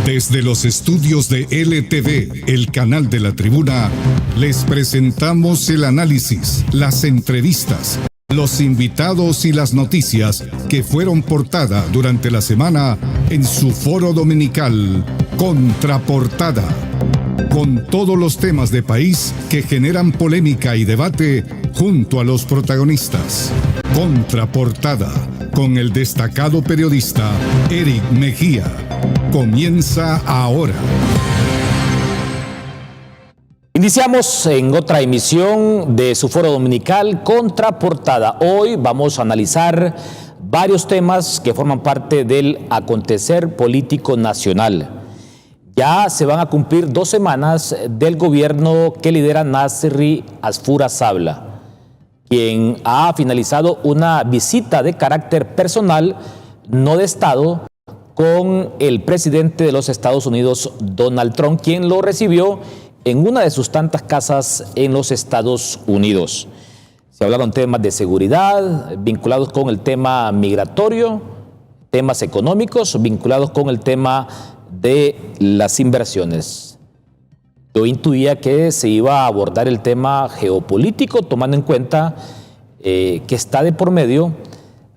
Desde los estudios de LTV, el canal de la Tribuna, les presentamos el análisis, las entrevistas, los invitados y las noticias que fueron portada durante la semana en su foro dominical, Contraportada, con todos los temas de país que generan polémica y debate junto a los protagonistas. Contraportada, con el destacado periodista Eric Mejía. Comienza ahora. Iniciamos en otra emisión de su foro dominical Contraportada. Hoy vamos a analizar varios temas que forman parte del acontecer político nacional. Ya se van a cumplir 2 semanas del gobierno que lidera Nasri Asfura Sabla, quien ha finalizado una visita de carácter personal, no de Estado, con el presidente de los Estados Unidos, Donald Trump, quien lo recibió en una de sus tantas casas en los Estados Unidos. Se hablaron temas de seguridad, vinculados con el tema migratorio, temas económicos, vinculados con el tema de las inversiones. Yo intuía que se iba a abordar el tema geopolítico, tomando en cuenta que está de por medio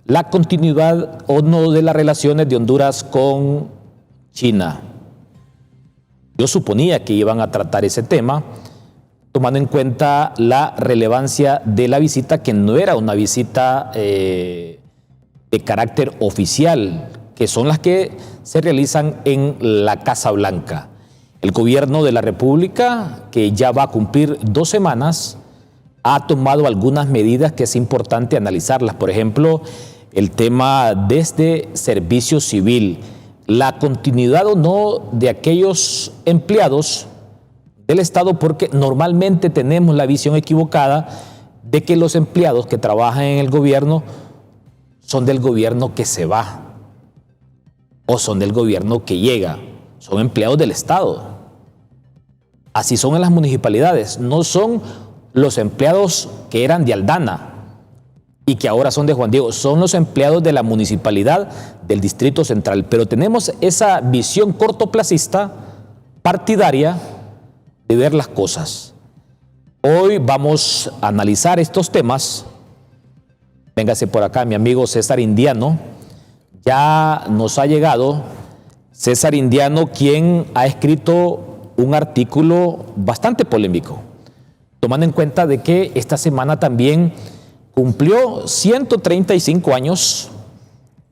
la continuidad o no de las relaciones de Honduras con China. Yo suponía que iban a tratar ese tema, tomando en cuenta la relevancia de la visita, que no era una visita de carácter oficial, que son las que se realizan en la Casa Blanca. El gobierno de la República, que ya va a cumplir 2 semanas, ha tomado algunas medidas que es importante analizarlas. Por ejemplo, el tema desde servicio civil, la continuidad o no de aquellos empleados del Estado, porque normalmente tenemos la visión equivocada de que los empleados que trabajan en el gobierno son del gobierno que se va o son del gobierno que llega. Son empleados del Estado. Así son en las municipalidades. No son los empleados que eran de Aldana y que ahora son de Juan Diego. Son los empleados de la municipalidad del Distrito Central. Pero tenemos esa visión cortoplacista, partidaria, de ver las cosas. Hoy vamos a analizar estos temas. Véngase por acá, mi amigo César Indiano. Ya nos ha llegado César Indiano, quien ha escrito un artículo bastante polémico, tomando en cuenta de que esta semana también cumplió 135 años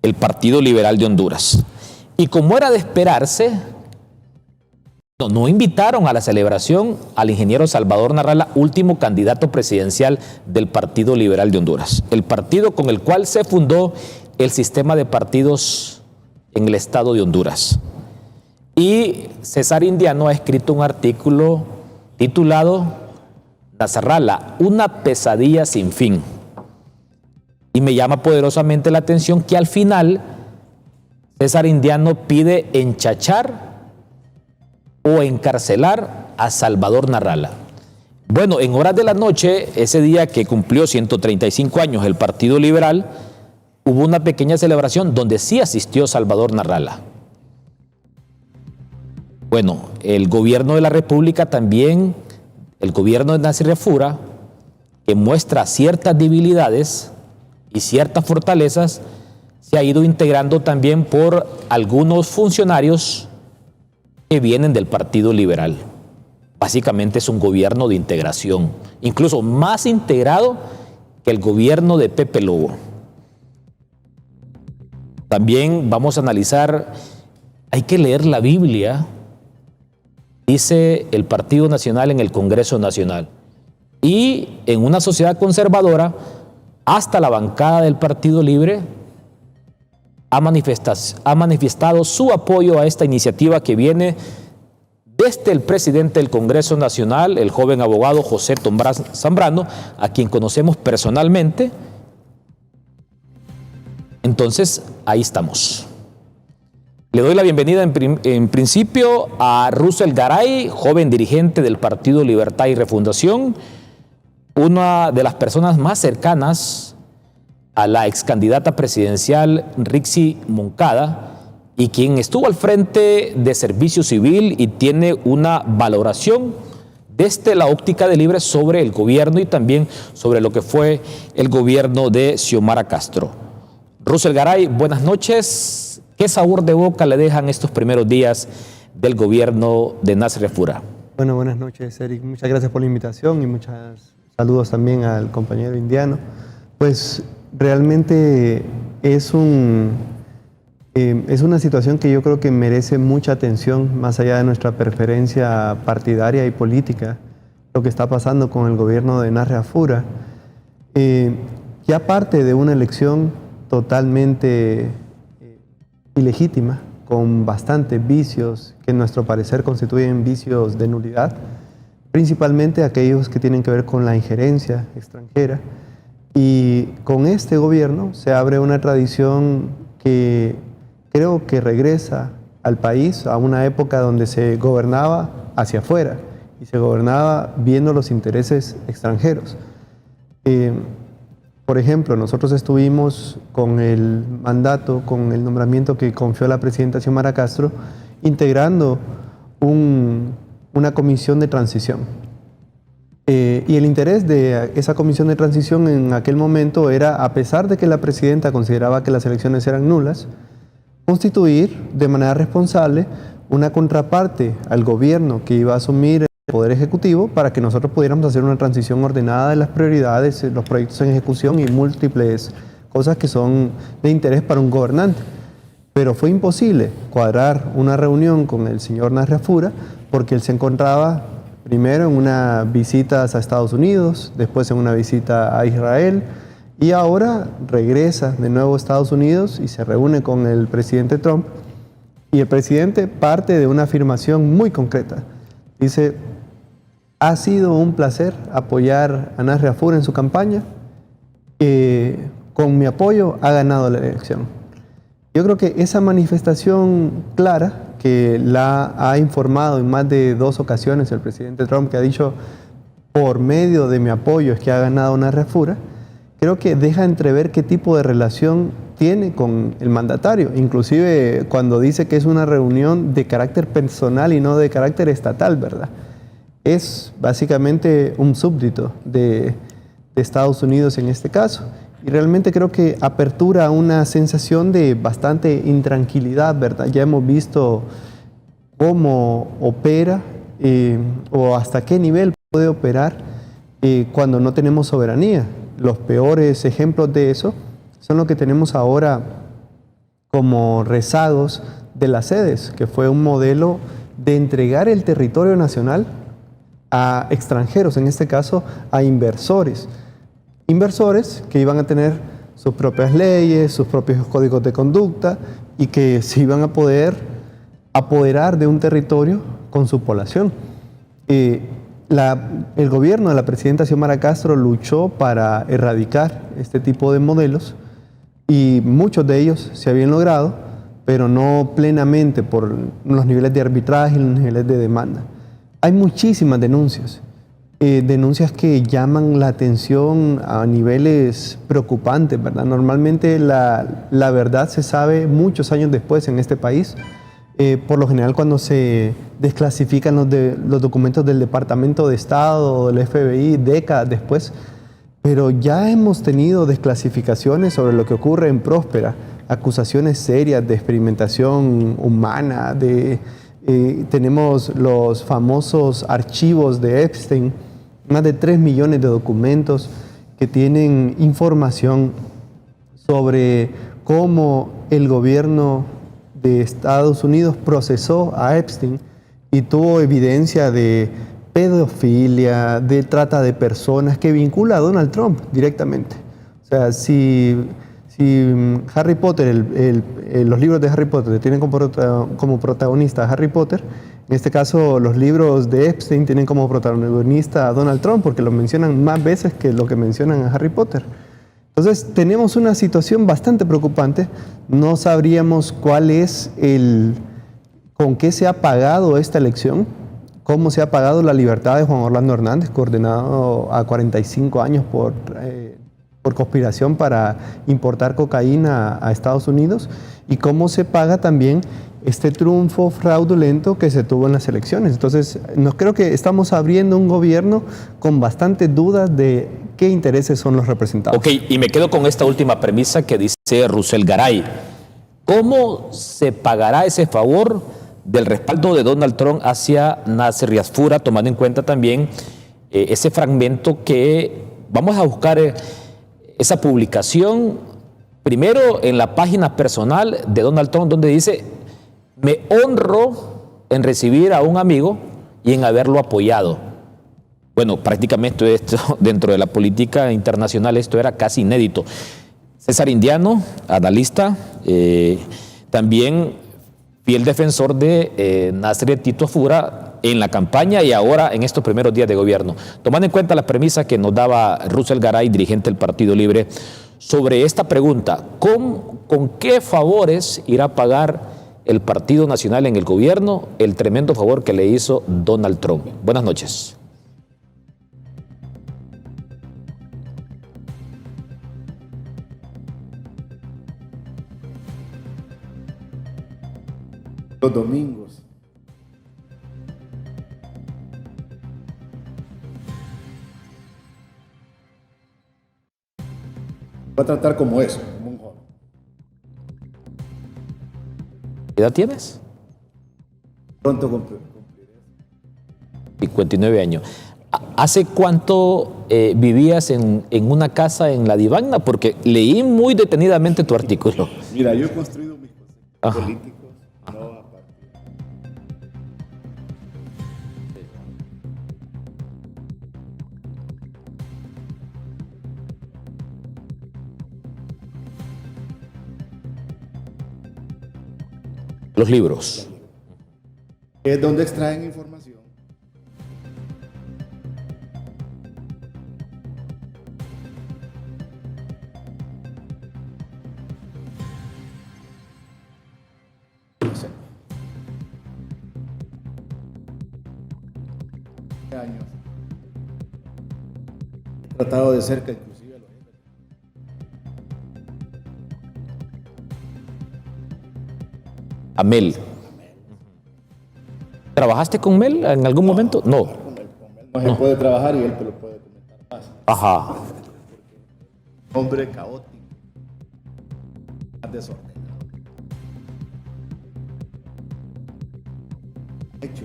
el Partido Liberal de Honduras. Y como era de esperarse, no invitaron a la celebración al ingeniero Salvador Narrala, último candidato presidencial del Partido Liberal de Honduras, el partido con el cual se fundó el sistema de partidos en el estado de Honduras. Y César Indiano ha escrito un artículo titulado Nasrallah, una pesadilla sin fin. Y me llama poderosamente la atención que al final César Indiano pide enchachar o encarcelar a Salvador Narrala. Bueno, en horas de la noche, ese día que cumplió 135 años el Partido Liberal, hubo una pequeña celebración donde sí asistió Salvador Narrala. Bueno, el gobierno de la República también, el gobierno de Nasri Asfura, que muestra ciertas debilidades y ciertas fortalezas, se ha ido integrando también por algunos funcionarios que vienen del Partido Liberal. Básicamente es un gobierno de integración, incluso más integrado que el gobierno de Pepe Lobo. También vamos a analizar, hay que leer la Biblia, dice el Partido Nacional en el Congreso Nacional. Y en una sociedad conservadora, hasta la bancada del Partido Libre ha manifestado su apoyo a esta iniciativa que viene desde el presidente del Congreso Nacional, el joven abogado José Tomás Zambrano, a quien conocemos personalmente. Entonces, ahí estamos. Le doy la bienvenida en principio a Russell Garay, joven dirigente del Partido Libertad y Refundación, una de las personas más cercanas a la ex candidata presidencial Rixi Moncada, y quien estuvo al frente de Servicio Civil y tiene una valoración desde la óptica de Libre sobre el gobierno y también sobre lo que fue el gobierno de Xiomara Castro. Russell Garay, buenas noches. ¿Qué sabor de boca le dejan estos primeros días del gobierno de Nasser Fura? Bueno, buenas noches, Eric. Muchas gracias por la invitación y muchos saludos también al compañero indiano. Pues realmente es una situación que yo creo que merece mucha atención, más allá de nuestra preferencia partidaria y política, lo que está pasando con el gobierno de Nasser Fura. Ya parte de una elección totalmente ilegítima, con bastantes vicios que en nuestro parecer constituyen vicios de nulidad, principalmente aquellos que tienen que ver con la injerencia extranjera. Y con este gobierno se abre una tradición que creo que regresa al país a una época donde se gobernaba hacia afuera y se gobernaba viendo los intereses extranjeros. Por ejemplo, nosotros estuvimos con el mandato, con el nombramiento que confió la presidenta Xiomara Castro, integrando una comisión de transición. Y el interés de esa comisión de transición en aquel momento era, a pesar de que la presidenta consideraba que las elecciones eran nulas, constituir de manera responsable una contraparte al gobierno que iba a asumir el Poder Ejecutivo para que nosotros pudiéramos hacer una transición ordenada de las prioridades, los proyectos en ejecución y múltiples cosas que son de interés para un gobernante. Pero fue imposible cuadrar una reunión con el señor Nasser Fura porque él se encontraba primero en una visita a Estados Unidos, después en una visita a Israel, y ahora regresa de nuevo a Estados Unidos y se reúne con el presidente Trump. Y el presidente parte de una afirmación muy concreta. Dice: ha sido un placer apoyar a Nasser Fura en su campaña. Con mi apoyo ha ganado la elección. Yo creo que esa manifestación clara, que la ha informado en más de 2 ocasiones el presidente Trump, que ha dicho: por medio de mi apoyo es que ha ganado Nasser Fura, creo que deja entrever qué tipo de relación tiene con el mandatario, inclusive cuando dice que es una reunión de carácter personal y no de carácter estatal, ¿verdad? Es básicamente un súbdito de Estados Unidos en este caso. Y realmente creo que apertura una sensación de bastante intranquilidad, ¿verdad? Ya hemos visto cómo opera o hasta qué nivel puede operar cuando no tenemos soberanía. Los peores ejemplos de eso son los que tenemos ahora como rezagos de las sedes, que fue un modelo de entregar el territorio nacional a extranjeros, en este caso a inversores. Inversores que iban a tener sus propias leyes, sus propios códigos de conducta y que se iban a poder apoderar de un territorio con su población. El gobierno de la presidenta Xiomara Castro luchó para erradicar este tipo de modelos y muchos de ellos se habían logrado, pero no plenamente por los niveles de arbitraje y los niveles de demanda. Hay muchísimas denuncias. Denuncias que llaman la atención a niveles preocupantes, ¿verdad? Normalmente la verdad se sabe muchos años después en este país. Por lo general cuando se desclasifican los documentos del Departamento de Estado o del FBI décadas después. Pero ya hemos tenido desclasificaciones sobre lo que ocurre en Próspera, acusaciones serias de experimentación humana, tenemos los famosos archivos de Epstein, más de 3 millones de documentos que tienen información sobre cómo el gobierno de Estados Unidos procesó a Epstein y tuvo evidencia de pedofilia, de trata de personas que vincula a Donald Trump directamente. O sea, si Harry Potter, los libros de Harry Potter tienen como protagonista a Harry Potter, en este caso los libros de Epstein tienen como protagonista a Donald Trump porque lo mencionan más veces que lo que mencionan a Harry Potter. Entonces tenemos una situación bastante preocupante. No sabríamos con qué se ha pagado esta elección, cómo se ha pagado la libertad de Juan Orlando Hernández, condenado a 45 años por por conspiración para importar cocaína a Estados Unidos, y cómo se paga también este triunfo fraudulento que se tuvo en las elecciones. Entonces, creo que estamos abriendo un gobierno con bastantes dudas de qué intereses son los representados. Ok, y me quedo con esta última premisa que dice Rousel Garay. ¿Cómo se pagará ese favor del respaldo de Donald Trump hacia Nasser Yasfura, tomando en cuenta también ese fragmento que vamos a buscar esa publicación primero en la página personal de Donald Trump, donde dice: me honro en recibir a un amigo y en haberlo apoyado? Bueno, prácticamente esto dentro de la política internacional esto era casi inédito. César Indiano, analista, también fiel defensor de Nasser Tito Yasfura en la campaña y ahora en estos primeros días de gobierno. Tomando en cuenta la premisa que nos daba Rousel Garay, dirigente del Partido Libre, sobre esta pregunta: ¿con qué favores irá a pagar el Partido Nacional en el gobierno el tremendo favor que le hizo Donald Trump? Buenas noches. Los domingos. Voy a tratar como eso, como un joven. ¿Qué edad tienes? Pronto cumpliré 59 años. ¿Hace cuánto vivías en una casa en La Divagna? Porque leí muy detenidamente tu artículo. Mira, yo he construido mis conceptos políticos, no a partir. Los libros. Es donde extraen información. No sé. Años. He tratado de cerca inclusive a los jefes. A Mel. ¿Trabajaste con Mel en algún momento? No. Con él no se puede trabajar y él te lo puede comentar más. Ajá. Hombre caótico, más desordenado. Hecho,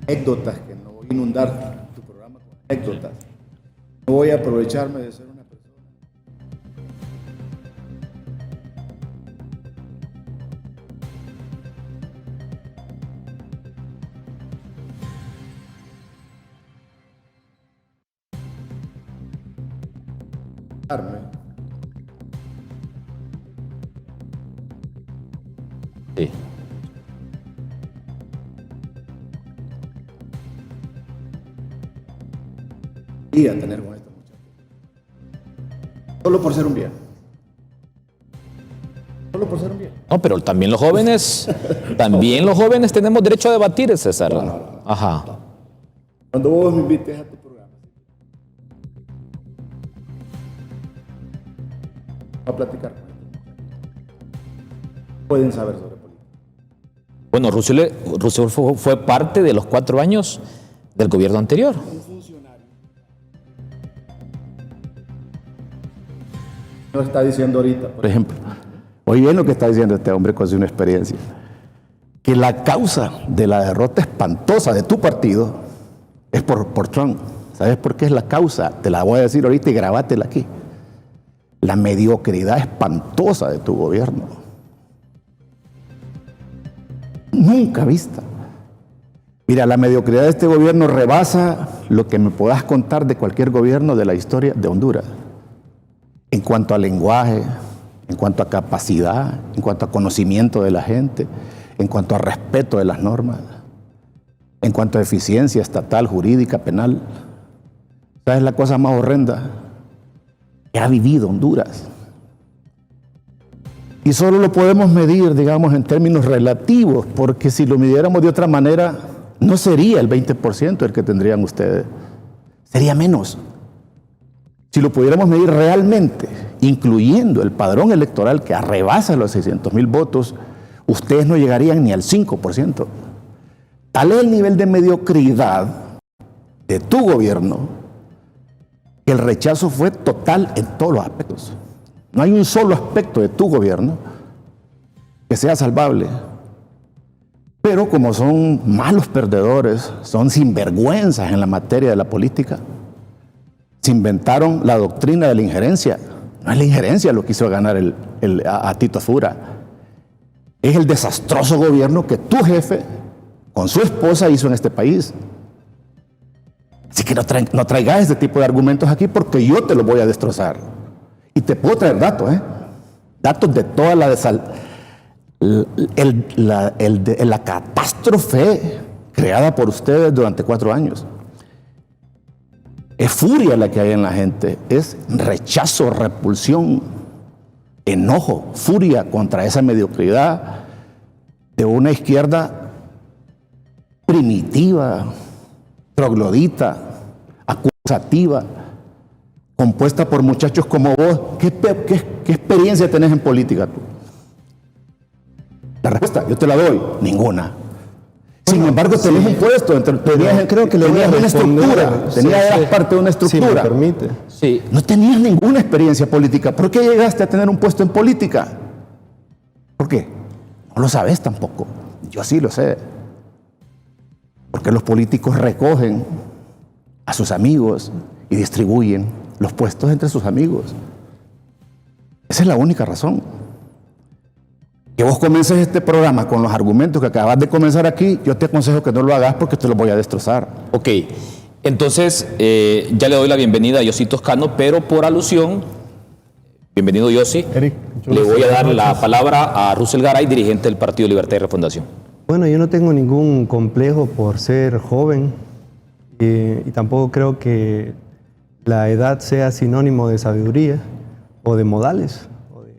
anécdotas que no voy a inundar tu programa con anécdotas. No voy a aprovecharme de ser una persona. Sí. Y a tener con esta muchacha. Solo por ser un bien. Solo por ser un bien. No, pero también los jóvenes tenemos derecho a debatir, César. No. Ajá. Cuando vos me invites a tu programa, a platicar con ellos. Pueden saber sobre política. Bueno, Rousel fue parte de los 4 años del gobierno anterior. Un funcionario. Lo está diciendo ahorita, por ejemplo. Oye bien lo que está diciendo este hombre con su experiencia. Que la causa de la derrota espantosa de tu partido es por Trump. ¿Sabes por qué es la causa? Te la voy a decir ahorita y grabátela aquí. La mediocridad espantosa de tu gobierno. Nunca vista. Mira, la mediocridad de este gobierno rebasa lo que me puedas contar de cualquier gobierno de la historia de Honduras. En cuanto a lenguaje, en cuanto a capacidad, en cuanto a conocimiento de la gente, en cuanto a respeto de las normas, en cuanto a eficiencia estatal, jurídica, penal. ¿Sabes la cosa más horrenda que ha vivido Honduras? Y solo lo podemos medir, digamos, en términos relativos, porque si lo midiéramos de otra manera, no sería el 20% el que tendrían ustedes, sería menos. Si lo pudiéramos medir realmente, incluyendo el padrón electoral que rebasa los 600,000 votos, ustedes no llegarían ni al 5%. Tal es el nivel de mediocridad de tu gobierno que el rechazo fue total en todos los aspectos. No hay un solo aspecto de tu gobierno que sea salvable. Pero como son malos perdedores, son sinvergüenzas en la materia de la política, se inventaron la doctrina de la injerencia. No es la injerencia lo que hizo ganar a Tito Fura. Es el desastroso gobierno que tu jefe, con su esposa, hizo en este país. Así que no traigas este tipo de argumentos aquí porque yo te los voy a destrozar. Y te puedo traer datos, datos de toda la catástrofe creada por ustedes durante 4 años. Es furia la que hay en la gente, es rechazo, repulsión, enojo, furia contra esa mediocridad de una izquierda primitiva, troglodita, acusativa, compuesta por muchachos como vos. ¿Qué experiencia tenés en política tú? La respuesta, yo te la doy, ninguna. Sin embargo, tenés un puesto, creo que tenías una estructura, eras parte de una estructura. Si me permite. Sí. No tenías ninguna experiencia política. ¿Por qué llegaste a tener un puesto en política? ¿Por qué? No lo sabes tampoco. Yo sí lo sé. Porque los políticos recogen a sus amigos y distribuyen los puestos entre sus amigos. Esa es la única razón. Que vos comiences este programa con los argumentos que acabas de comenzar aquí, yo te aconsejo que no lo hagas porque te los voy a destrozar. Ok, entonces ya le doy la bienvenida a Yossi Toscano, pero por alusión, bienvenido Yossi, Eric, le voy a dar la palabra a Russell Garay, dirigente del Partido Libertad y Refundación. Bueno, yo no tengo ningún complejo por ser joven y tampoco creo que la edad sea sinónimo de sabiduría o de modales o de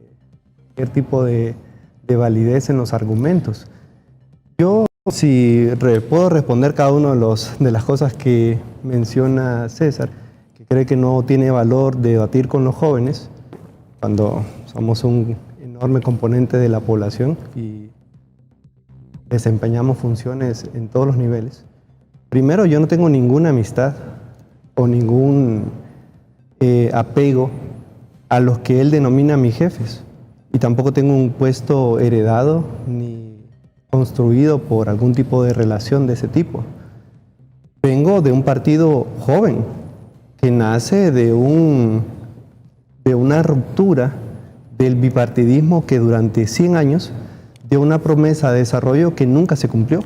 cualquier tipo de validez en los argumentos. Yo, si puedo responder cada uno de las cosas que menciona César, que cree que no tiene valor debatir con los jóvenes, cuando somos un enorme componente de la población y desempeñamos funciones en todos los niveles. Primero, yo no tengo ninguna amistad o ningún apego a los que él denomina mis jefes. Y tampoco tengo un puesto heredado ni construido por algún tipo de relación de ese tipo. Vengo de un partido joven que nace de una ruptura del bipartidismo que durante 100 años dio una promesa de desarrollo que nunca se cumplió.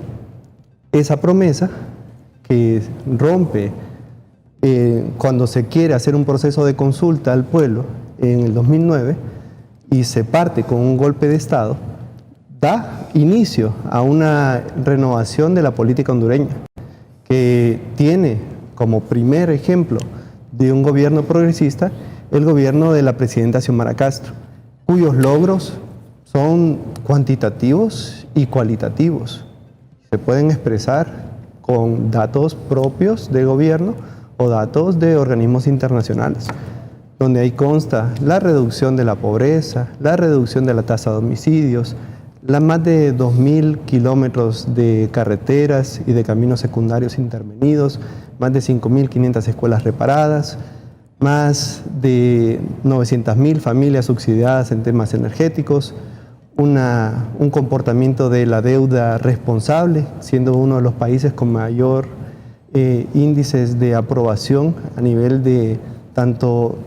Esa promesa que rompe cuando se quiere hacer un proceso de consulta al pueblo en el 2009 y se parte con un golpe de Estado, da inicio a una renovación de la política hondureña, que tiene como primer ejemplo de un gobierno progresista el gobierno de la presidenta Xiomara Castro, cuyos logros son cuantitativos y cualitativos. Se pueden expresar con datos propios de gobierno o datos de organismos internacionales, donde ahí consta la reducción de la pobreza, la reducción de la tasa de homicidios, más de 2.000 kilómetros de carreteras y de caminos secundarios intervenidos, más de 5.500 escuelas reparadas, más de 900.000 familias subsidiadas en temas energéticos, un comportamiento de la deuda responsable, siendo uno de los países con mayor índices de aprobación a nivel de tanto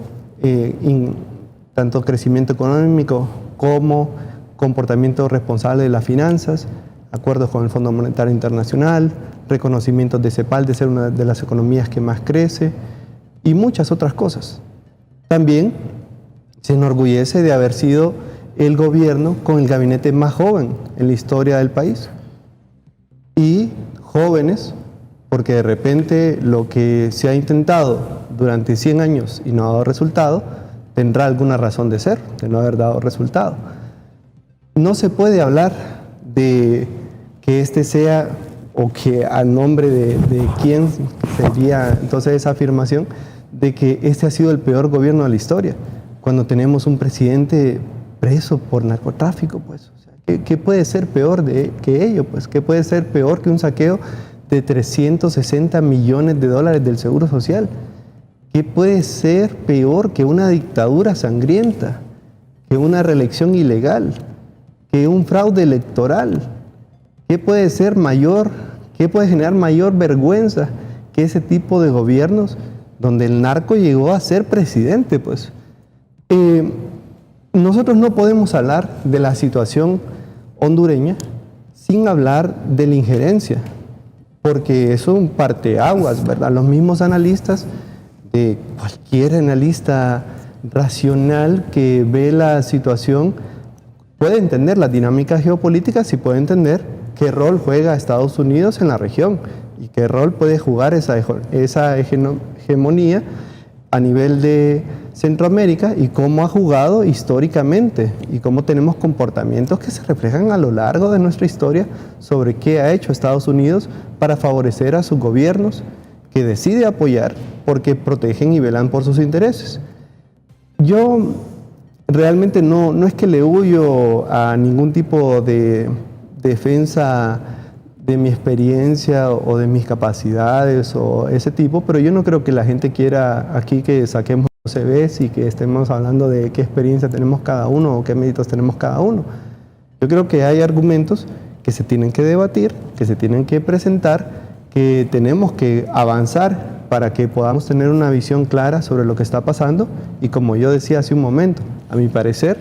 crecimiento económico como comportamiento responsable de las finanzas, acuerdos con el Fondo Monetario Internacional, reconocimientos de CEPAL de ser una de las economías que más crece y muchas otras cosas. También se enorgullece de haber sido el gobierno con el gabinete más joven en la historia del país. Y jóvenes, porque de repente lo que se ha intentado durante 100 años y no ha dado resultado, tendrá alguna razón de ser, de no haber dado resultado. No se puede hablar de que este sea, o que a nombre de quién sería entonces esa afirmación, de que este ha sido el peor gobierno de la historia, cuando tenemos un presidente preso por narcotráfico, pues. O sea, ¿qué puede ser peor que ello? Pues, ¿qué puede ser peor que un saqueo de 360 millones de dólares del Seguro Social? ¿Qué puede ser peor que una dictadura sangrienta, que una reelección ilegal, que un fraude electoral? ¿Qué puede ser mayor, qué puede generar mayor vergüenza que ese tipo de gobiernos donde el narco llegó a ser presidente? Pues nosotros no podemos hablar de la situación hondureña sin hablar de la injerencia, porque es un parteaguas, ¿verdad? Los mismos analistas, de cualquier analista racional que ve la situación, puede entender las dinámicas geopolíticas y puede entender qué rol juega Estados Unidos en la región y qué rol puede jugar esa hegemonía a nivel de Centroamérica y cómo ha jugado históricamente y cómo tenemos comportamientos que se reflejan a lo largo de nuestra historia sobre qué ha hecho Estados Unidos para favorecer a sus gobiernos que decide apoyar porque protegen y velan por sus intereses. Yo realmente no es que le huyo a ningún tipo de defensa de mi experiencia o de mis capacidades o ese tipo, pero yo no creo que la gente quiera aquí que saquemos CVs y que estemos hablando de qué experiencia tenemos cada uno o qué méritos tenemos cada uno. Yo creo que hay argumentos que se tienen que debatir, que se tienen que presentar, que tenemos que avanzar para que podamos tener una visión clara sobre lo que está pasando y como yo decía hace un momento, a mi parecer,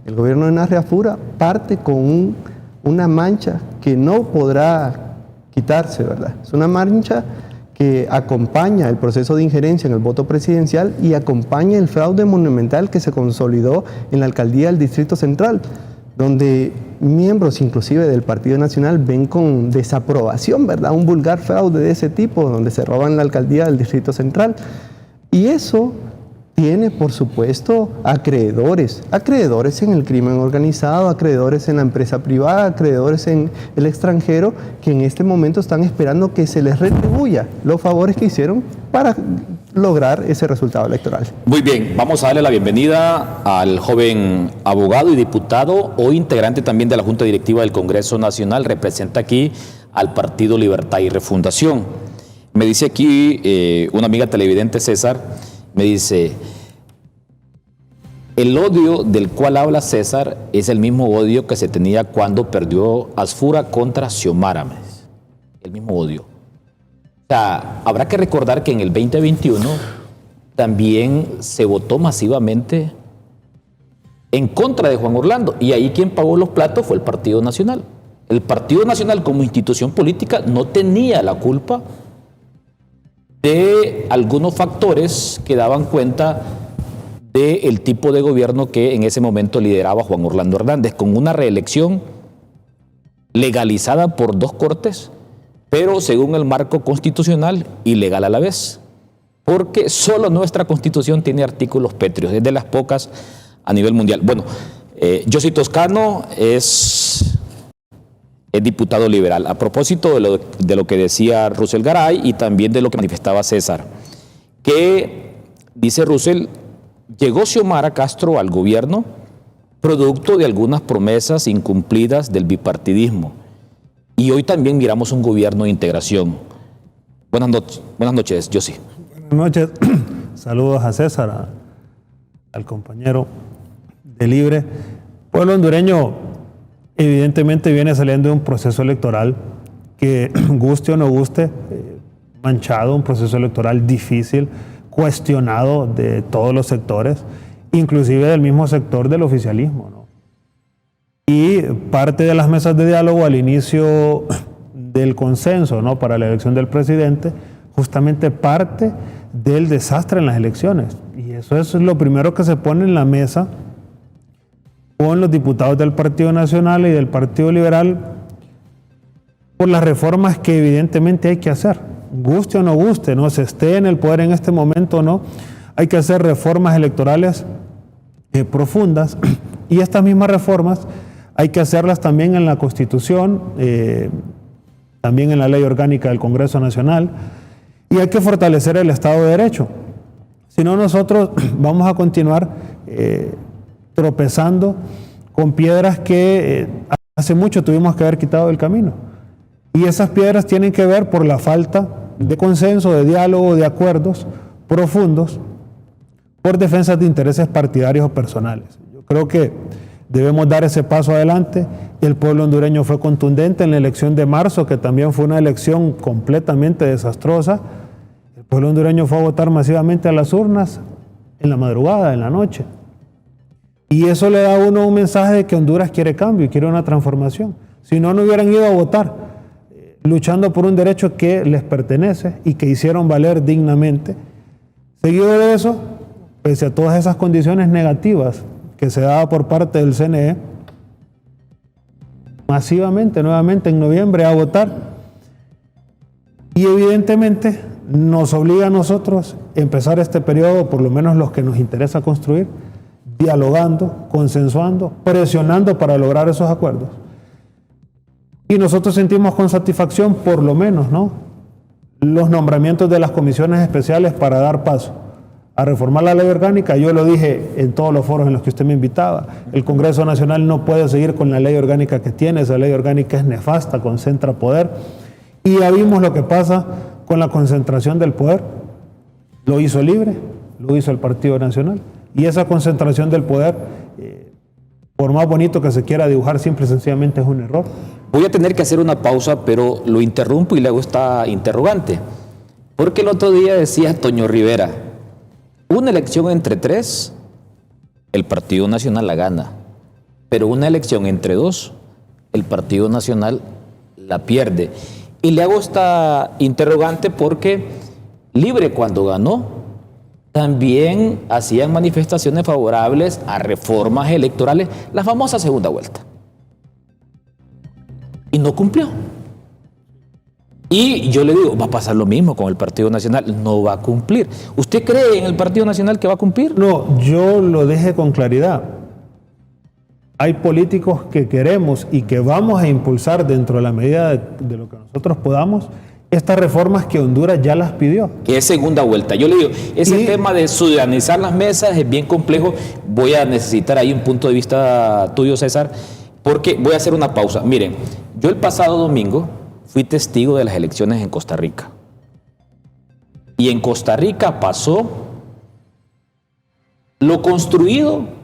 el gobierno de Narria Fura parte con una mancha que no podrá quitarse, ¿verdad? Es una mancha que acompaña el proceso de injerencia en el voto presidencial y acompaña el fraude monumental que se consolidó en la alcaldía del Distrito Central, donde miembros inclusive del Partido Nacional ven con desaprobación, ¿verdad?, un vulgar fraude de ese tipo, donde se roban la alcaldía del Distrito Central. Y eso tiene, por supuesto, acreedores en el crimen organizado, acreedores en la empresa privada, acreedores en el extranjero, que en este momento están esperando que se les retribuya los favores que hicieron para lograr ese resultado electoral. Muy bien, vamos a darle la bienvenida al joven abogado y diputado, hoy integrante también de la Junta Directiva del Congreso Nacional, representa aquí al Partido Libertad y Refundación. Me dice aquí una amiga televidente, César, me dice, el odio del cual habla César es el mismo odio que se tenía cuando perdió Asfura contra Xiomara. El mismo odio. O sea, habrá que recordar que en el 2021 también se votó masivamente en contra de Juan Orlando y ahí quien pagó los platos fue el Partido Nacional. El Partido Nacional como institución política no tenía la culpa de algunos factores que daban cuenta del tipo de gobierno que en ese momento lideraba Juan Orlando Hernández, con una reelección legalizada por 2 cortes, pero según el marco constitucional, ilegal a la vez, porque solo nuestra Constitución tiene artículos pétreos, es de las pocas a nivel mundial. Bueno, Yossi Toscano es diputado liberal. A propósito de lo que decía Russell Garay y también de lo que manifestaba César, que dice Russell, llegó Xiomara Castro al gobierno producto de algunas promesas incumplidas del bipartidismo y hoy también miramos un gobierno de integración. Buenas noches, Yossi. Buenas noches, saludos a César, al compañero de Libre. El pueblo hondureño evidentemente viene saliendo de un proceso electoral que, guste o no guste, manchado, un proceso electoral difícil, cuestionado de todos los sectores, inclusive del mismo sector del oficialismo, ¿no? Y parte de las mesas de diálogo al inicio del consenso, ¿no?, para la elección del presidente, justamente parte del desastre en las elecciones. Y eso es lo primero que se pone en la mesa con los diputados del Partido Nacional y del Partido Liberal por las reformas que evidentemente hay que hacer. Guste o no guste, no se esté en el poder en este momento o no, hay que hacer reformas electorales profundas y estas mismas reformas hay que hacerlas también en la Constitución, también en la Ley Orgánica del Congreso Nacional y hay que fortalecer el Estado de Derecho. Si no, nosotros vamos a continuar tropezando con piedras que hace mucho tuvimos que haber quitado del camino. Y esas piedras tienen que ver por la falta de consenso, de diálogo, de acuerdos profundos por defensas de intereses partidarios o personales. Yo creo que debemos dar ese paso adelante. El pueblo hondureño fue contundente en la elección de marzo, que también fue una elección completamente desastrosa. El pueblo hondureño fue a votar masivamente a las urnas en la madrugada, en la noche. Y eso le da a uno un mensaje de que Honduras quiere cambio y quiere una transformación. Si no, no hubieran ido a votar, luchando por un derecho que les pertenece y que hicieron valer dignamente. Seguido de eso, pese a todas esas condiciones negativas que se daba por parte del CNE, masivamente, nuevamente en noviembre, a votar. Y evidentemente nos obliga a nosotros a empezar este periodo, por lo menos los que nos interesa construir, dialogando, consensuando, presionando para lograr esos acuerdos. Y nosotros sentimos con satisfacción, por lo menos, ¿no?, los nombramientos de las comisiones especiales para dar paso a reformar la ley orgánica. Yo lo dije en todos los foros en los que usted me invitaba. El Congreso Nacional no puede seguir con la ley orgánica que tiene. Esa ley orgánica es nefasta, concentra poder. Y ya vimos lo que pasa con la concentración del poder. Lo hizo Libre, lo hizo el Partido Nacional. Y esa concentración del poder, por más bonito que se quiera dibujar, simple y sencillamente es un error. Voy a tener que hacer una pausa, pero lo interrumpo y le hago esta interrogante. Porque el otro día decía Toño Rivera, una elección entre 3, el Partido Nacional la gana. Pero una elección entre 2, el Partido Nacional la pierde. Y le hago esta interrogante porque Libre, cuando ganó, también hacían manifestaciones favorables a reformas electorales, la famosa segunda vuelta. Y no cumplió. Y yo le digo, va a pasar lo mismo con el Partido Nacional, no va a cumplir. ¿Usted cree en el Partido Nacional que va a cumplir? No, yo lo dije con claridad. Hay políticos que queremos y que vamos a impulsar dentro de la medida de lo que nosotros podamos estas reformas que Honduras ya las pidió. Que es segunda vuelta. Yo le digo, ese tema de ciudadanizar las mesas es bien complejo. Voy a necesitar ahí un punto de vista tuyo, César, porque voy a hacer una pausa. Miren, yo el pasado domingo fui testigo de las elecciones en Costa Rica. Y en Costa Rica pasó lo construido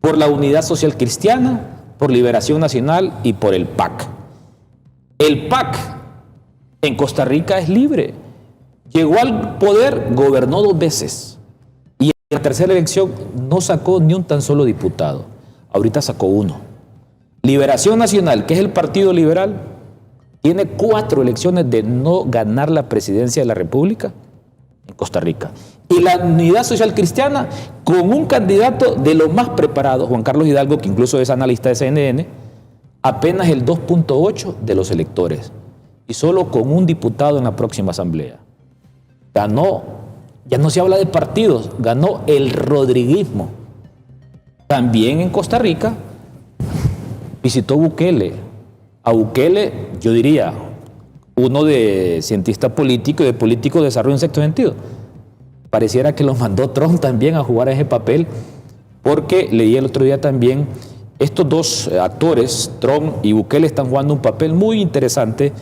por la Unidad Social Cristiana, por Liberación Nacional y por el PAC. El PAC en Costa Rica es libre. Llegó al poder, gobernó 2 veces. Y en la tercera elección no sacó ni un tan solo diputado. Ahorita sacó 1. Liberación Nacional, que es el Partido Liberal, tiene 4 elecciones de no ganar la presidencia de la República en Costa Rica. Y la Unidad Social Cristiana, con un candidato de los más preparados, Juan Carlos Hidalgo, que incluso es analista de CNN, apenas el 2.8 de los electores. Y solo con un diputado en la próxima asamblea. Ganó, ya no se habla de partidos, ganó el rodriguismo. También en Costa Rica visitó Bukele. A Bukele, yo diría, uno de cientista político y de político de desarrollo en sexto sentido. Pareciera que lo mandó Trump también a jugar ese papel, porque leí el otro día también, estos 2 actores, Trump y Bukele, están jugando un papel muy interesante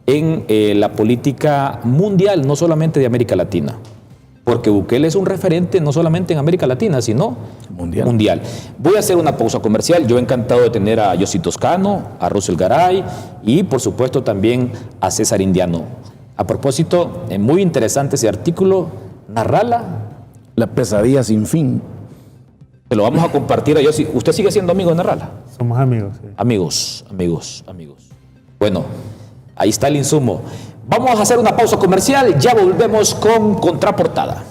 en la política mundial, no solamente de América Latina, porque Bukele es un referente no solamente en América Latina, sino mundial. Voy a hacer una pausa comercial. Yo encantado de tener a Yossi Toscano, a Russell Garay y por supuesto también a César Indiano. A propósito, muy interesante ese artículo, Narrala, La pesadilla sin fin. Se lo vamos a compartir a Yossi. ¿Usted sigue siendo amigo de Narrala? Somos amigos. Sí. Amigos. Bueno, ahí está el insumo. Vamos a hacer una pausa comercial, ya volvemos con Contraportada.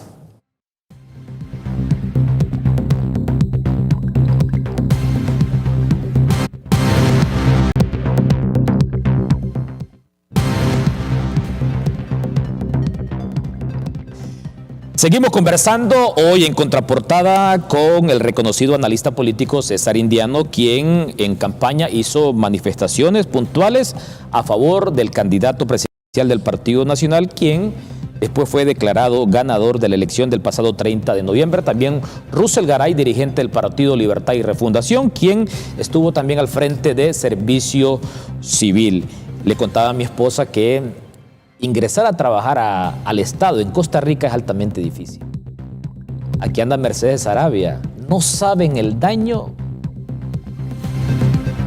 Seguimos conversando hoy en Contraportada con el reconocido analista político César Indiano, quien en campaña hizo manifestaciones puntuales a favor del candidato presidencial del Partido Nacional, quien Después fue declarado ganador de la elección del pasado 30 de noviembre. También Russell Garay, dirigente del Partido Libertad y Refundación, quien estuvo también al frente de Servicio Civil. Le contaba a mi esposa que ingresar a trabajar al Estado en Costa Rica es altamente difícil. Aquí anda Mercedes Saravia. No saben el daño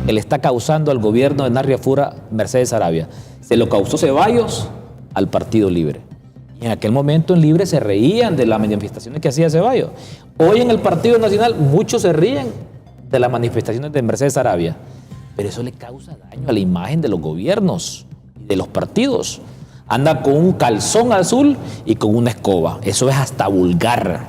que le está causando al gobierno de Narria Fura Mercedes Saravia. Se lo causó Ceballos al Partido Libre. Y en aquel momento en Libre se reían de las manifestaciones que hacía Ceballos. Hoy en el Partido Nacional muchos se ríen de las manifestaciones de Mercedes Saravia. Pero eso le causa daño a la imagen de los gobiernos y de los partidos. Anda con un calzón azul y con una escoba. Eso es hasta vulgar.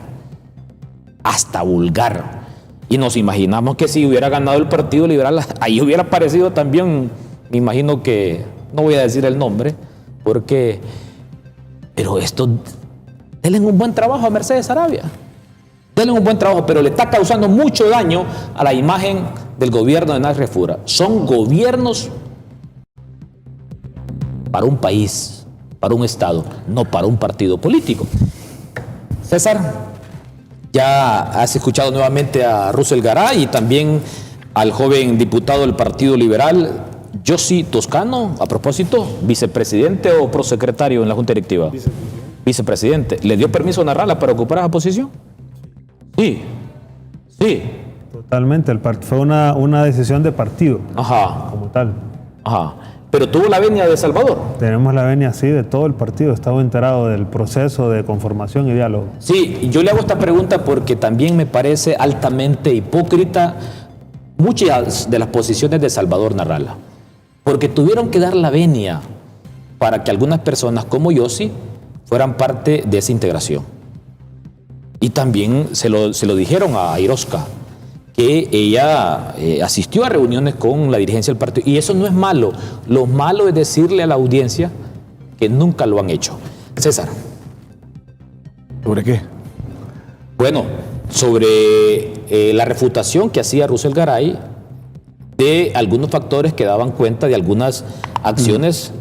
Hasta vulgar. Y nos imaginamos que si hubiera ganado el Partido Liberal, ahí hubiera aparecido también, me imagino que, no voy a decir el nombre, porque, pero esto, denle un buen trabajo a Mercedes Saravia. Denle un buen trabajo, pero le está causando mucho daño a la imagen del gobierno de Narria Fura. Son gobiernos para un país, para un Estado, no para un partido político. César, ya has escuchado nuevamente a Russell Garay y también al joven diputado del Partido Liberal, Yossi Toscano, a propósito, vicepresidente o prosecretario en la Junta Directiva. Vicepresidente. ¿Le dio permiso a Narrala para ocupar esa posición? Sí. Sí. Totalmente. Fue una decisión de partido. Ajá. Como tal. Ajá. Pero tuvo la venia de Salvador. Tenemos la venia, sí, de todo el partido. Estaba enterado del proceso de conformación y diálogo. Sí, yo le hago esta pregunta porque también me parece altamente hipócrita muchas de las posiciones de Salvador Narrala. Porque tuvieron que dar la venia para que algunas personas como Yossi fueran parte de esa integración. Y también se lo dijeron a Irosca, que ella asistió a reuniones con la dirigencia del partido. Y eso no es malo. Lo malo es decirle a la audiencia que nunca lo han hecho. César. ¿Sobre qué? Bueno, sobre la refutación que hacía Russell Garay de algunos factores que daban cuenta de algunas acciones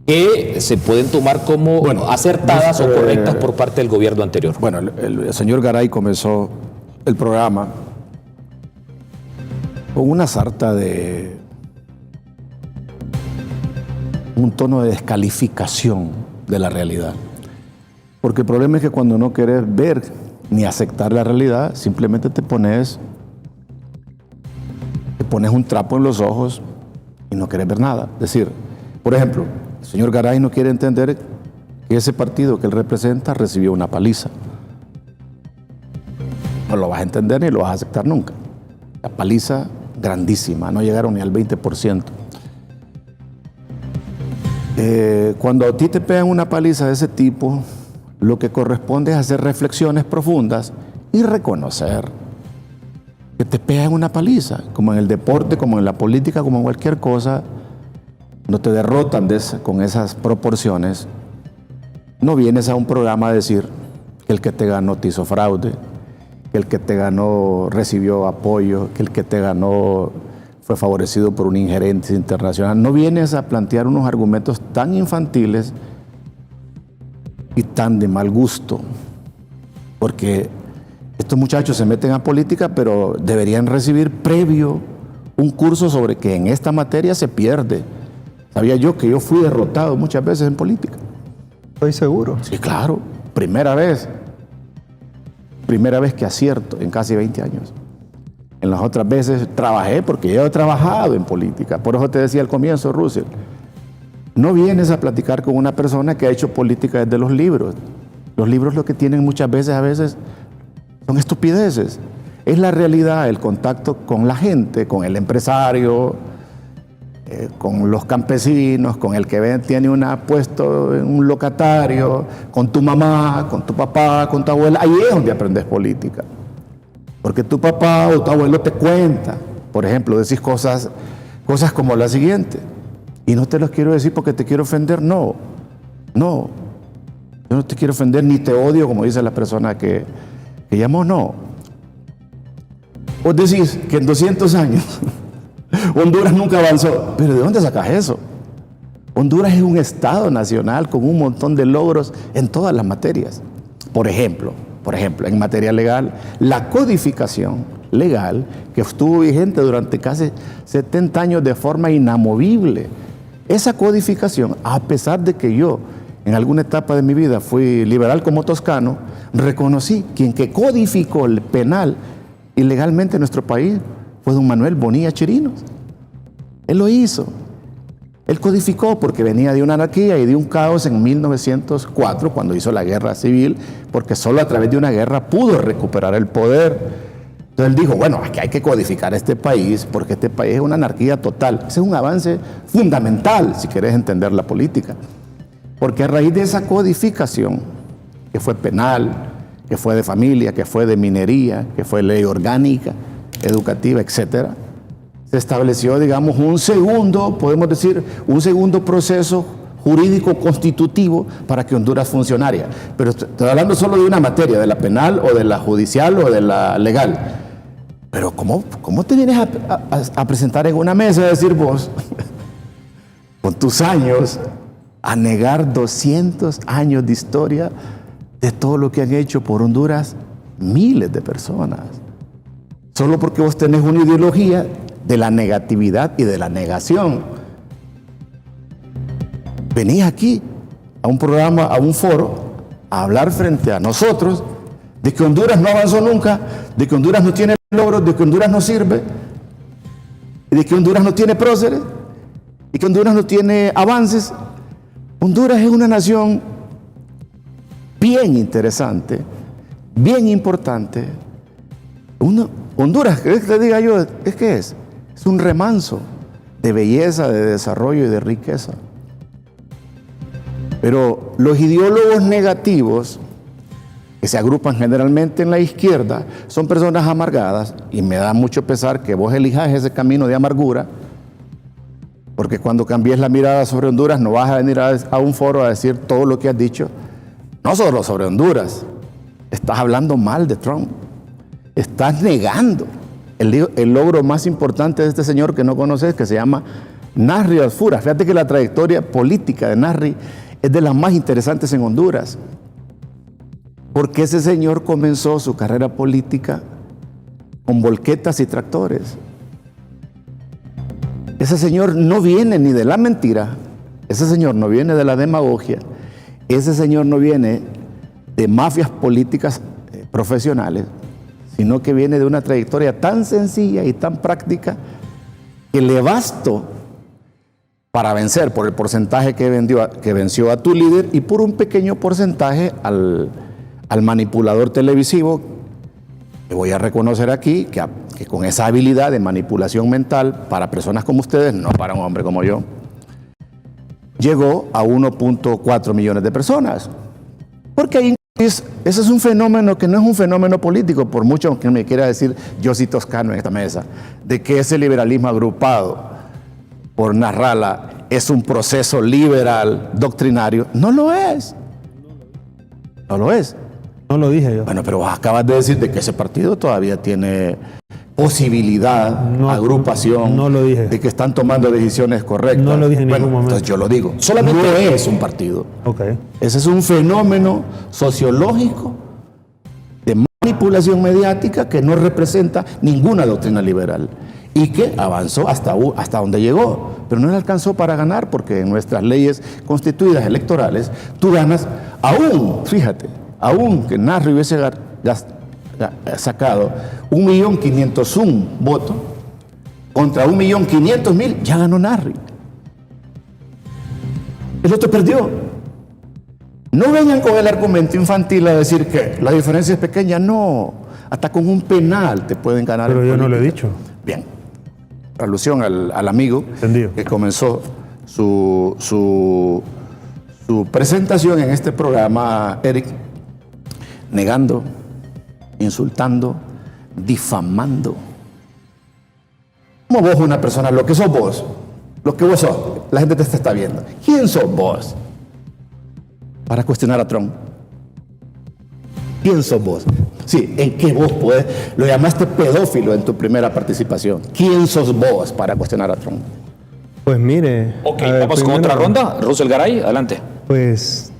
que se pueden tomar como acertadas o correctas por parte del gobierno anterior. Bueno, el señor Garay comenzó el programa con una sarta de un tono de descalificación de la realidad. Porque el problema es que cuando no quieres ver ni aceptar la realidad, simplemente te pones un trapo en los ojos y no quieres ver nada. Es decir, por ejemplo, el señor Garay no quiere entender que ese partido que él representa recibió una paliza. No lo vas a entender ni lo vas a aceptar nunca. La paliza grandísima, no llegaron ni al 20%. Cuando a ti te pegan una paliza de ese tipo, lo que corresponde es hacer reflexiones profundas y reconocer que te pegan una paliza, como en el deporte, como en la política, como en cualquier cosa. No te derrotan con esas proporciones. No vienes a un programa a decir que el que te ganó te hizo fraude, que el que te ganó recibió apoyo, que el que te ganó fue favorecido por una injerencia internacional. No vienes a plantear unos argumentos tan infantiles y tan de mal gusto, porque estos muchachos se meten a política, pero deberían recibir previo un curso sobre que en esta materia se pierde. Sabía yo que yo fui derrotado muchas veces en política. Estoy seguro. Sí, claro. Primera vez que acierto en casi 20 años. En las otras veces trabajé porque yo he trabajado en política. Por eso te decía al comienzo, Russell, no vienes a platicar con una persona que ha hecho política desde los libros. Los libros lo que tienen muchas veces son estupideces. Es la realidad, el contacto con la gente, con el empresario, con los campesinos, con el que tiene un puesto en un locatario, con tu mamá, con tu papá, con tu abuela. Ahí es donde aprendes política. Porque tu papá o tu abuelo te cuenta. Por ejemplo, decís cosas como la siguiente. Y no te las quiero decir porque te quiero ofender. No. Yo no te quiero ofender ni te odio, como dice la persona que llamó. No. Vos decís que en 200 años Honduras nunca avanzó. ¿Pero de dónde sacas eso? Honduras es un Estado nacional con un montón de logros en todas las materias. Por ejemplo, en materia legal, la codificación legal que estuvo vigente durante casi 70 años de forma inamovible. Esa codificación, a pesar de que yo en alguna etapa de mi vida fui liberal como toscano, reconocí quien que codificó el penal ilegalmente en nuestro país fue don Manuel Bonilla Chirinos. Él lo hizo. Él codificó porque venía de una anarquía y de un caos en 1904, cuando hizo la guerra civil, porque solo a través de una guerra pudo recuperar el poder. Entonces él dijo, bueno, aquí hay que codificar este país, porque este país es una anarquía total. Ese es un avance fundamental, si querés entender la política. Porque a raíz de esa codificación, que fue penal, que fue de familia, que fue de minería, que fue ley orgánica, educativa, etcétera, se estableció, digamos, un segundo proceso jurídico constitutivo para que Honduras funcionara. Pero estoy hablando solo de una materia, de la penal o de la judicial o de la legal. Pero ¿cómo te vienes a presentar en una mesa a decir vos, con tus años, a negar 200 años de historia de todo lo que han hecho por Honduras miles de personas? Solo porque vos tenés una ideología de la negatividad y de la negación. Venís aquí a un programa, a un foro, a hablar frente a nosotros de que Honduras no avanzó nunca, de que Honduras no tiene logros, de que Honduras no sirve, de que Honduras no tiene próceres, y que Honduras no tiene avances. Honduras es una nación bien interesante, bien importante. Honduras, ¿querés que te diga yo? Es un remanso de belleza, de desarrollo y de riqueza. Pero los ideólogos negativos, que se agrupan generalmente en la izquierda, son personas amargadas, y me da mucho pesar que vos elijas ese camino de amargura, porque cuando cambies la mirada sobre Honduras no vas a venir a un foro a decir todo lo que has dicho, no solo sobre Honduras, estás hablando mal de Trump, estás negando el logro más importante de este señor que no conoces, que se llama Narry Alfura. Fíjate que la trayectoria política de Narry es de las más interesantes en Honduras, porque ese señor comenzó su carrera política con volquetas y tractores. Ese señor no viene ni de la mentira, ese señor no viene de la demagogia, ese señor no viene de mafias políticas profesionales, sino que viene de una trayectoria tan sencilla y tan práctica que le bastó para vencer por el porcentaje que venció a tu líder y por un pequeño porcentaje al manipulador televisivo, que voy a reconocer aquí, que con esa habilidad de manipulación mental para personas como ustedes, no para un hombre como yo, llegó a 1.4 millones de personas. Porque ahí ese es un fenómeno que no es un fenómeno político, por mucho que me quiera decir yo sí toscano en esta mesa, de que ese liberalismo agrupado por Narrala es un proceso liberal doctrinario. No lo es. No lo es. No lo dije yo. Bueno, pero vos acabas de decir de que ese partido todavía tiene posibilidad, agrupación, no lo dije. De que están tomando decisiones correctas. No lo dije en ningún momento. Entonces yo lo digo. Solamente no es un partido. Okay. Ese es un fenómeno sociológico de manipulación mediática que no representa ninguna doctrina liberal y que avanzó hasta donde llegó, pero no le alcanzó para ganar, porque en nuestras leyes constituidas electorales tú ganas aún que Narry hubiese sacado 1.501.000 votos contra 1.500.000, ya ganó Narry. El otro perdió. No vengan con el argumento infantil a decir que la diferencia es pequeña. No, hasta con un penal te pueden ganar. Pero yo no lo he dicho. Bien, alusión al amigo Entendido. Que comenzó su presentación en este programa, Eric, negando, insultando, difamando. Como vos, una persona, lo que sos vos, lo que vos sos, la gente te está viendo. ¿Quién sos vos para cuestionar a Trump? ¿Quién sos vos? Sí, ¿en qué vos podés? Lo llamaste pedófilo en tu primera participación. ¿Quién sos vos para cuestionar a Trump? Pues mire. Ok, a ver, vamos con primero, otra ronda. Russell Garay, adelante. Pues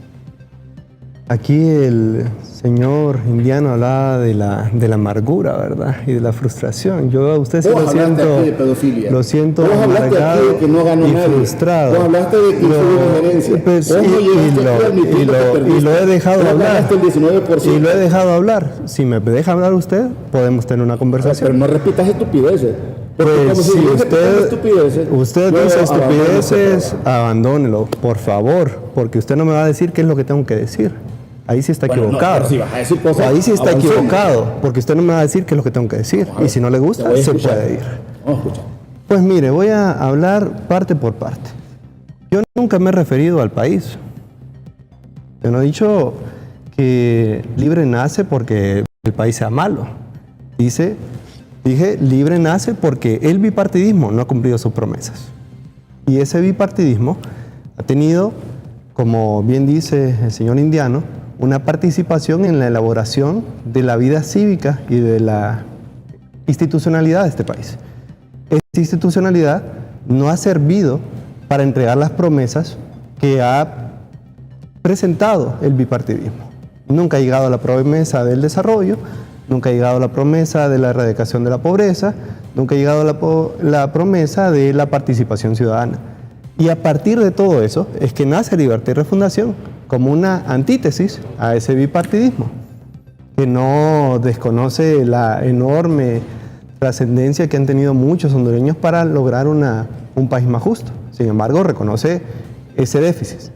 aquí el señor indiano hablaba de la amargura, ¿verdad? Y de la frustración. Yo a usted sí Vos hablaste aquí de pedofilia. lo siento Vos hablaste aquí amargado de que no ganó y nadie. frustrado. Vos hablaste de que hubo injerencia. Pues, Vos no llegaste aquí a admitir que perdiste. y lo he dejado Vos hablar. ganaste el 19%. Y lo he dejado hablar. Si me deja hablar usted, podemos tener una conversación. Pero no repitas estupideces. Porque como Pues si si yo repitiera estupideces, usted yo dice abandono estupideces, abandónelo, por favor, porque usted no me va a decir qué es lo que tengo que decir. Ahí sí está Bueno, no, equivocado. pero si vas a decir cosas, Ahí sí está avancemos. equivocado, porque usted no me va a decir qué es lo que tengo que decir. Y si no le gusta, Te voy a se escuchar. puede ir. Vamos a escuchar. Pues mire, voy a hablar parte por parte. Yo nunca me he referido al país. Yo no he dicho que Libre nace porque el país sea malo. Dije, Libre nace porque el bipartidismo no ha cumplido sus promesas. Y ese bipartidismo ha tenido, como bien dice el señor indiano, una participación en la elaboración de la vida cívica y de la institucionalidad de este país. Esta institucionalidad no ha servido para entregar las promesas que ha presentado el bipartidismo. Nunca ha llegado a la promesa del desarrollo, nunca ha llegado a la promesa de la erradicación de la pobreza, nunca ha llegado a la promesa de la participación ciudadana. Y a partir de todo eso es que nace Libertad y Refundación como una antítesis a ese bipartidismo, que no desconoce la enorme trascendencia que han tenido muchos hondureños para lograr un país más justo. Sin embargo, reconoce ese déficit.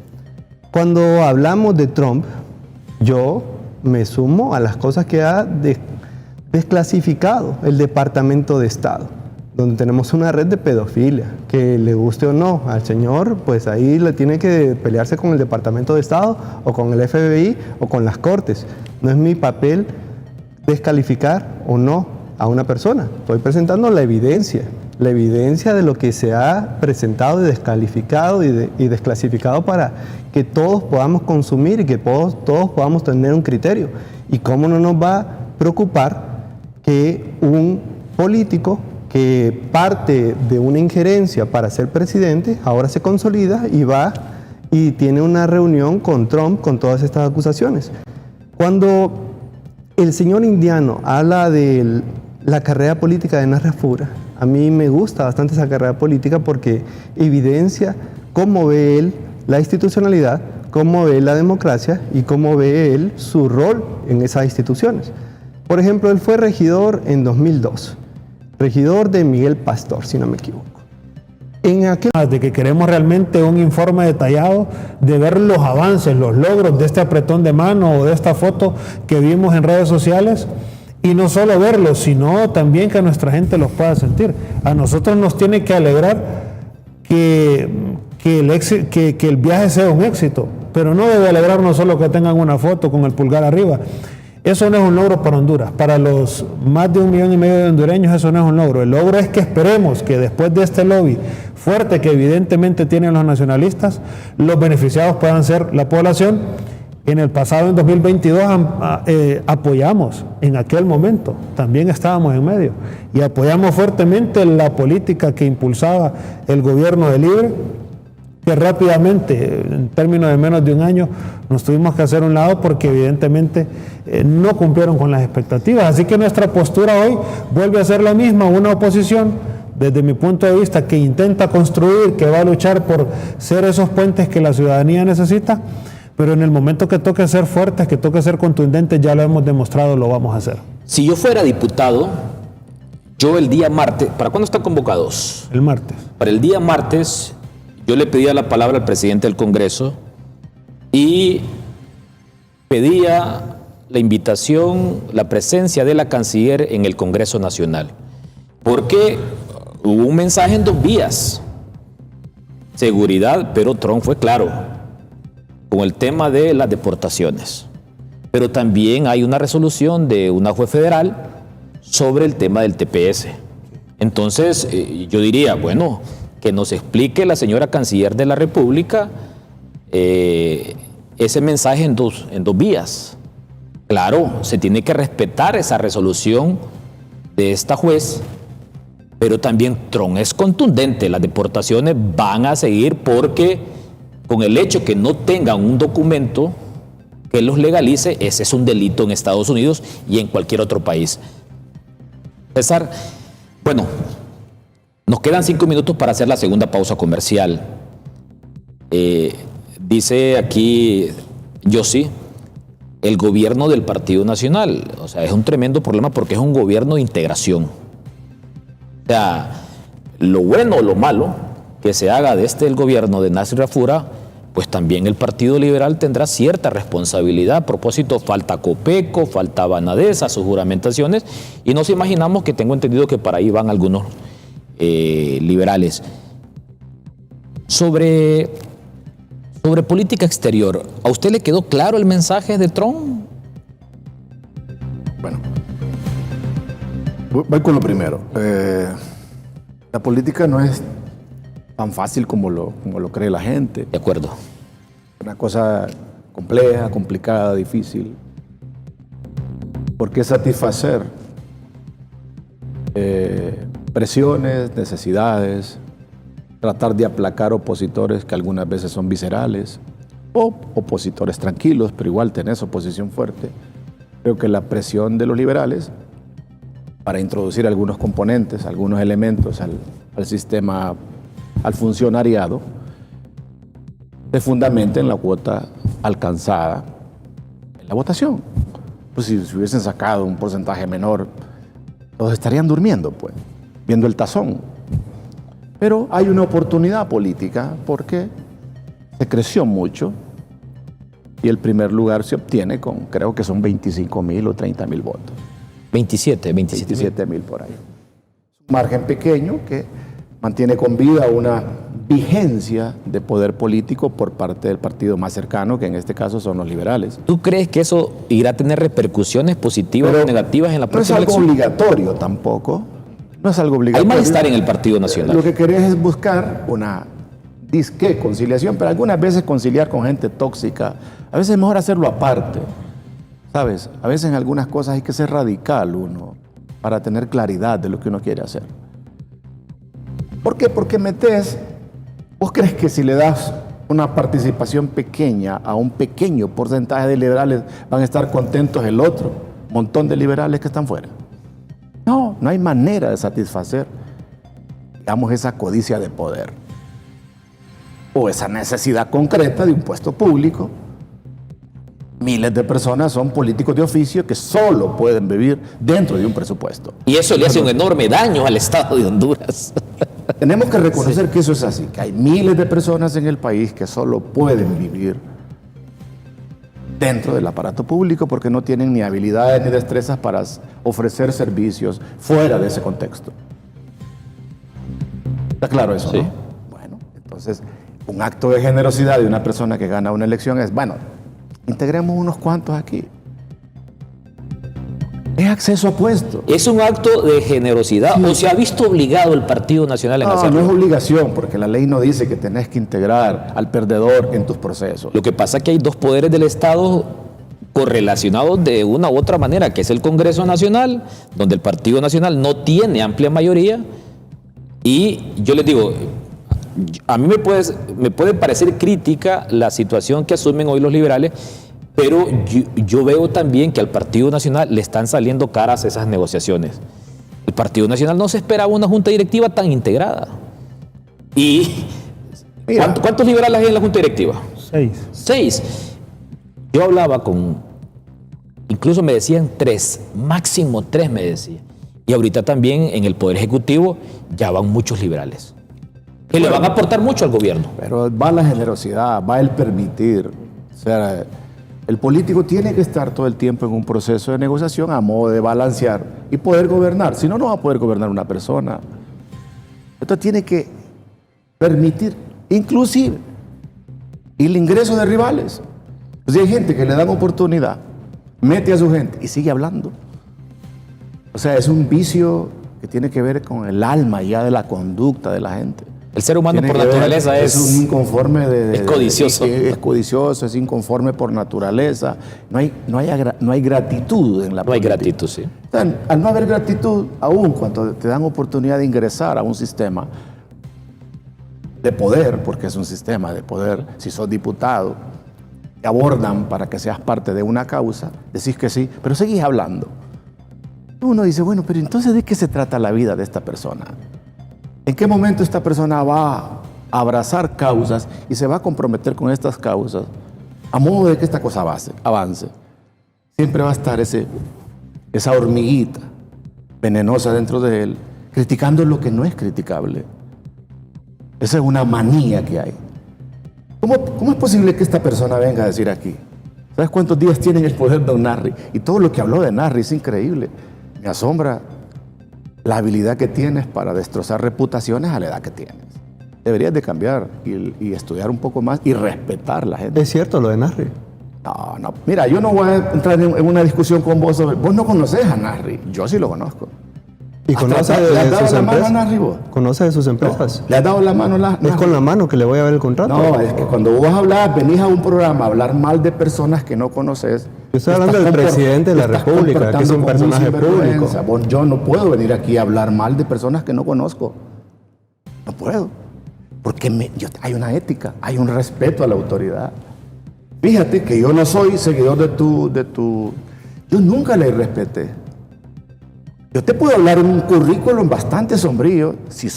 Cuando hablamos de Trump, yo me sumo a las cosas que ha desclasificado el Departamento de Estado, donde tenemos una red de pedofilia, que le guste o no al señor, pues ahí le tiene que pelearse con el Departamento de Estado o con el FBI o con las Cortes. No es mi papel descalificar o no a una persona. Estoy presentando la evidencia de lo que se ha presentado y descalificado y desclasificado para que todos podamos consumir y que todos podamos tener un criterio. ¿Y cómo no nos va a preocupar que un político que parte de una injerencia para ser presidente ahora se consolida y va y tiene una reunión con Trump con todas estas acusaciones? Cuando el señor indiano habla de la carrera política de Narra Fura, a mí me gusta bastante esa carrera política porque evidencia cómo ve él la institucionalidad, cómo ve la democracia y cómo ve él su rol en esas instituciones. Por ejemplo, él fue regidor en 2002, regidor de Miguel Pastor, si no me equivoco. De que queremos realmente un informe detallado de ver los avances, los logros de este apretón de mano o de esta foto que vimos en redes sociales. Y no solo verlos, sino también que nuestra gente los pueda sentir. A nosotros nos tiene que alegrar que el viaje sea un éxito, pero no debe alegrarnos solo que tengan una foto con el pulgar arriba. Eso no es un logro para Honduras. Para los más de 1,5 millones de hondureños eso no es un logro. El logro es que esperemos que después de este lobby fuerte que evidentemente tienen los nacionalistas, los beneficiados puedan ser la población. En el pasado, en 2022, apoyamos en aquel momento, también estábamos en medio, y apoyamos fuertemente la política que impulsaba el gobierno de Libre, que rápidamente, en términos de menos de un año, nos tuvimos que hacer un lado porque evidentemente no cumplieron con las expectativas. Así que nuestra postura hoy vuelve a ser la misma, una oposición, desde mi punto de vista, que intenta construir, que va a luchar por ser esos puentes que la ciudadanía necesita. Pero en el momento que toque ser fuertes, que toque ser contundentes, ya lo hemos demostrado, lo vamos a hacer. Si yo fuera diputado, yo el día martes, ¿para cuándo están convocados? El martes. Para el día martes, yo le pedía la palabra al presidente del Congreso y pedía la invitación, la presencia de la canciller en el Congreso Nacional. Porque hubo un mensaje en 2 vías. Seguridad, pero Trump fue claro con el tema de las deportaciones. Pero también hay una resolución de una juez federal sobre el tema del TPS. Entonces, yo diría, bueno, que nos explique la señora canciller de la República ese mensaje en dos vías. Claro, se tiene que respetar esa resolución de esta juez, Pero también Trump es contundente, las deportaciones van a seguir porque con el hecho que no tengan un documento que los legalice, ese es un delito en Estados Unidos y en cualquier otro país. César, bueno, nos quedan 5 minutos para hacer la segunda pausa comercial. Dice aquí Yossi, el gobierno del Partido Nacional, o sea, es un tremendo problema porque es un gobierno de integración. O sea, lo bueno o lo malo que se haga de el gobierno de Nasir Rafura, pues también el Partido Liberal tendrá cierta responsabilidad. A propósito, falta Copeco, falta Banadesa, sus juramentaciones, y nos imaginamos que tengo entendido que para ahí van algunos liberales. Sobre política exterior, ¿a usted le quedó claro el mensaje de Trump? Bueno, voy con lo primero. La política no es tan fácil como lo cree la gente. De acuerdo. Una cosa compleja, complicada, difícil. ¿Por qué satisfacer presiones, necesidades, tratar de aplacar opositores que algunas veces son viscerales o opositores tranquilos, pero igual tenés oposición fuerte? Creo que la presión de los liberales para introducir algunos componentes, algunos elementos al sistema, al funcionariado, se fundamenta en la cuota alcanzada en la votación. Pues si hubiesen sacado un porcentaje menor, todos estarían durmiendo, pues, viendo el tazón. Pero hay una oportunidad política porque se creció mucho y el primer lugar se obtiene con, creo que son 25,000 o 30,000 votos. 27,000 por ahí. Un margen pequeño que mantiene con vida una vigencia de poder político por parte del partido más cercano, que en este caso son los liberales. ¿Tú crees que eso irá a tener repercusiones positivas o negativas en la próxima elección? No es algo obligatorio tampoco. No es algo obligatorio. Hay malestar en el Partido Nacional. Lo que querés es buscar una disque conciliación, pero algunas veces conciliar con gente tóxica, a veces es mejor hacerlo aparte. ¿Sabes? A veces en algunas cosas hay que ser radical uno para tener claridad de lo que uno quiere hacer. ¿Por qué? Porque vos crees que si le das una participación pequeña a un pequeño porcentaje de liberales van a estar contentos el otro montón de liberales que están fuera. No hay manera de satisfacer, digamos, esa codicia de poder o esa necesidad concreta de un puesto público. Miles de personas son políticos de oficio que solo pueden vivir dentro de un presupuesto. Y eso le hace un enorme daño al Estado de Honduras. Tenemos que reconocer que eso es así, que hay miles de personas en el país que solo pueden vivir dentro del aparato público porque no tienen ni habilidades ni destrezas para ofrecer servicios fuera de ese contexto. ¿Está claro eso, sí, no? Bueno, entonces, un acto de generosidad de una persona que gana una elección es, bueno, integremos unos cuantos aquí. Es acceso a puestos. ¿Es un acto de generosidad o se ha visto obligado el Partido Nacional en hacerlo? No es obligación, porque la ley no dice que tenés que integrar al perdedor en tus procesos. Lo que pasa es que hay dos poderes del Estado correlacionados de una u otra manera, que es el Congreso Nacional, donde el Partido Nacional no tiene amplia mayoría, y yo les digo, a mí me puede parecer crítica la situación que asumen hoy los liberales, pero yo veo también que al Partido Nacional le están saliendo caras esas negociaciones. El Partido Nacional no se esperaba una junta directiva tan integrada. ¿Y cuántos liberales hay en la junta directiva? 6. Yo hablaba incluso me decían 3, máximo 3 me decían. Y ahorita también en el Poder Ejecutivo ya van muchos liberales, que le van a aportar mucho al gobierno. Pero va la generosidad, va el permitir. O sea, el político tiene que estar todo el tiempo en un proceso de negociación a modo de balancear y poder gobernar. Si no, no va a poder gobernar una persona. Entonces tiene que permitir, inclusive, el ingreso de rivales. Pues hay gente que le dan oportunidad, mete a su gente y sigue hablando. O sea, es un vicio que tiene que ver con el alma ya de la conducta de la gente. El ser humano Tiene por que ver, naturaleza es un inconforme es codicioso. Es codicioso, es inconforme por naturaleza. No hay gratitud en la No hay política. gratitud, sí. Entonces, al no haber gratitud, aún cuando te dan oportunidad de ingresar a un sistema de poder, porque es un sistema de poder, si sos diputado, te abordan para que seas parte de una causa, decís que sí, pero seguís hablando. Uno dice, bueno, pero entonces ¿de qué se trata la vida de esta persona? ¿En qué momento esta persona va a abrazar causas y se va a comprometer con estas causas a modo de que esta cosa avance? Siempre va a estar esa hormiguita venenosa dentro de él, criticando lo que no es criticable. Esa es una manía que hay. ¿Cómo es posible que esta persona venga a decir aquí? ¿Sabes cuántos días tiene en el poder don Narri? Y todo lo que habló de Narri es increíble. Me asombra la habilidad que tienes para destrozar reputaciones a la edad que tienes. Deberías de cambiar y estudiar un poco más y respetar a la gente. Es cierto lo de Narri. No. Mira, yo no voy a entrar en una discusión con vos sobre... Vos no conoces a Narri. Yo sí lo conozco. ¿Y conoce ¿Le has de dado sus la mano a empresas? Narri vos? ¿Conoce de sus empresas? ¿Le has dado la mano a Narri? Es con la mano que le voy a ver el contrato. No, es que cuando vos hablas, venís a un programa a hablar mal de personas que no conoces. Yo estoy hablando del presidente de la República, que es un personaje público. Yo no puedo venir aquí a hablar mal de personas que no conozco. No puedo. Porque hay una ética, hay un respeto a la autoridad. Fíjate que yo no soy seguidor de tu... Yo nunca le respeté. Yo te puedo hablar un currículum bastante sombrío si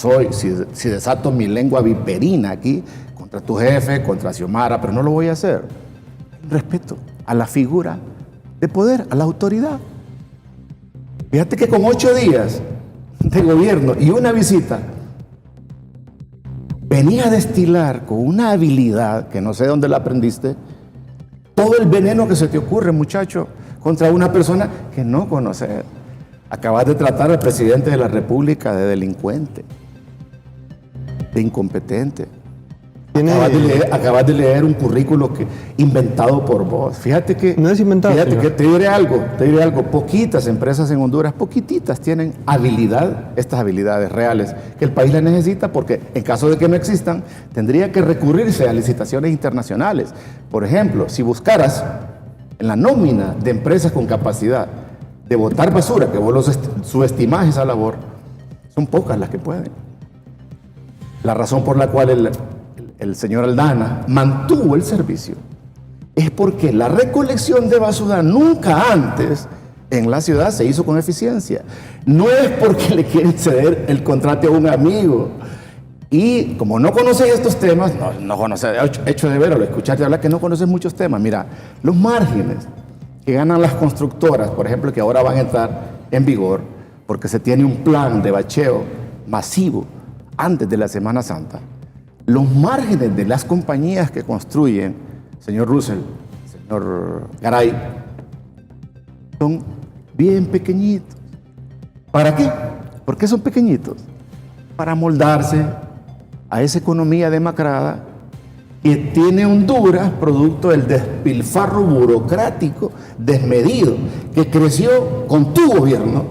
desato mi lengua viperina aquí contra tu jefe, contra Xiomara, pero no lo voy a hacer. Respeto a la figura de poder, a la autoridad. Fíjate que con 8 días de gobierno y una visita, venía a destilar con una habilidad que no sé dónde la aprendiste, todo el veneno que se te ocurre, muchacho, contra una persona que no conoces. Acabas de tratar al presidente de la República de delincuente, de incompetente. Acabas de leer un currículo inventado por vos. Fíjate que... No es inventado, Fíjate señor. que te diré algo. Poquitas empresas en Honduras, poquititas tienen estas habilidades reales, que el país las necesita porque en caso de que no existan, tendría que recurrirse a licitaciones internacionales. Por ejemplo, si buscaras en la nómina de empresas con capacidad de botar basura, que vos los subestimás esa labor, son pocas las que pueden. La razón por la cual el señor Aldana mantuvo el servicio es porque la recolección de basura nunca antes en la ciudad se hizo con eficiencia. No es porque le quieren ceder el contrato a un amigo. Y como no conoces estos temas, no conoces, hecho de ver o escucharte hablar que no conoces muchos temas. Mira, los márgenes que ganan las constructoras, por ejemplo, que ahora van a entrar en vigor, porque se tiene un plan de bacheo masivo antes de la Semana Santa. Los márgenes de las compañías que construyen, señor Russell, señor Garay, son bien pequeñitos. ¿Para qué? ¿Por qué son pequeñitos? Para moldarse a esa economía demacrada que tiene Honduras producto del despilfarro burocrático desmedido que creció con tu gobierno,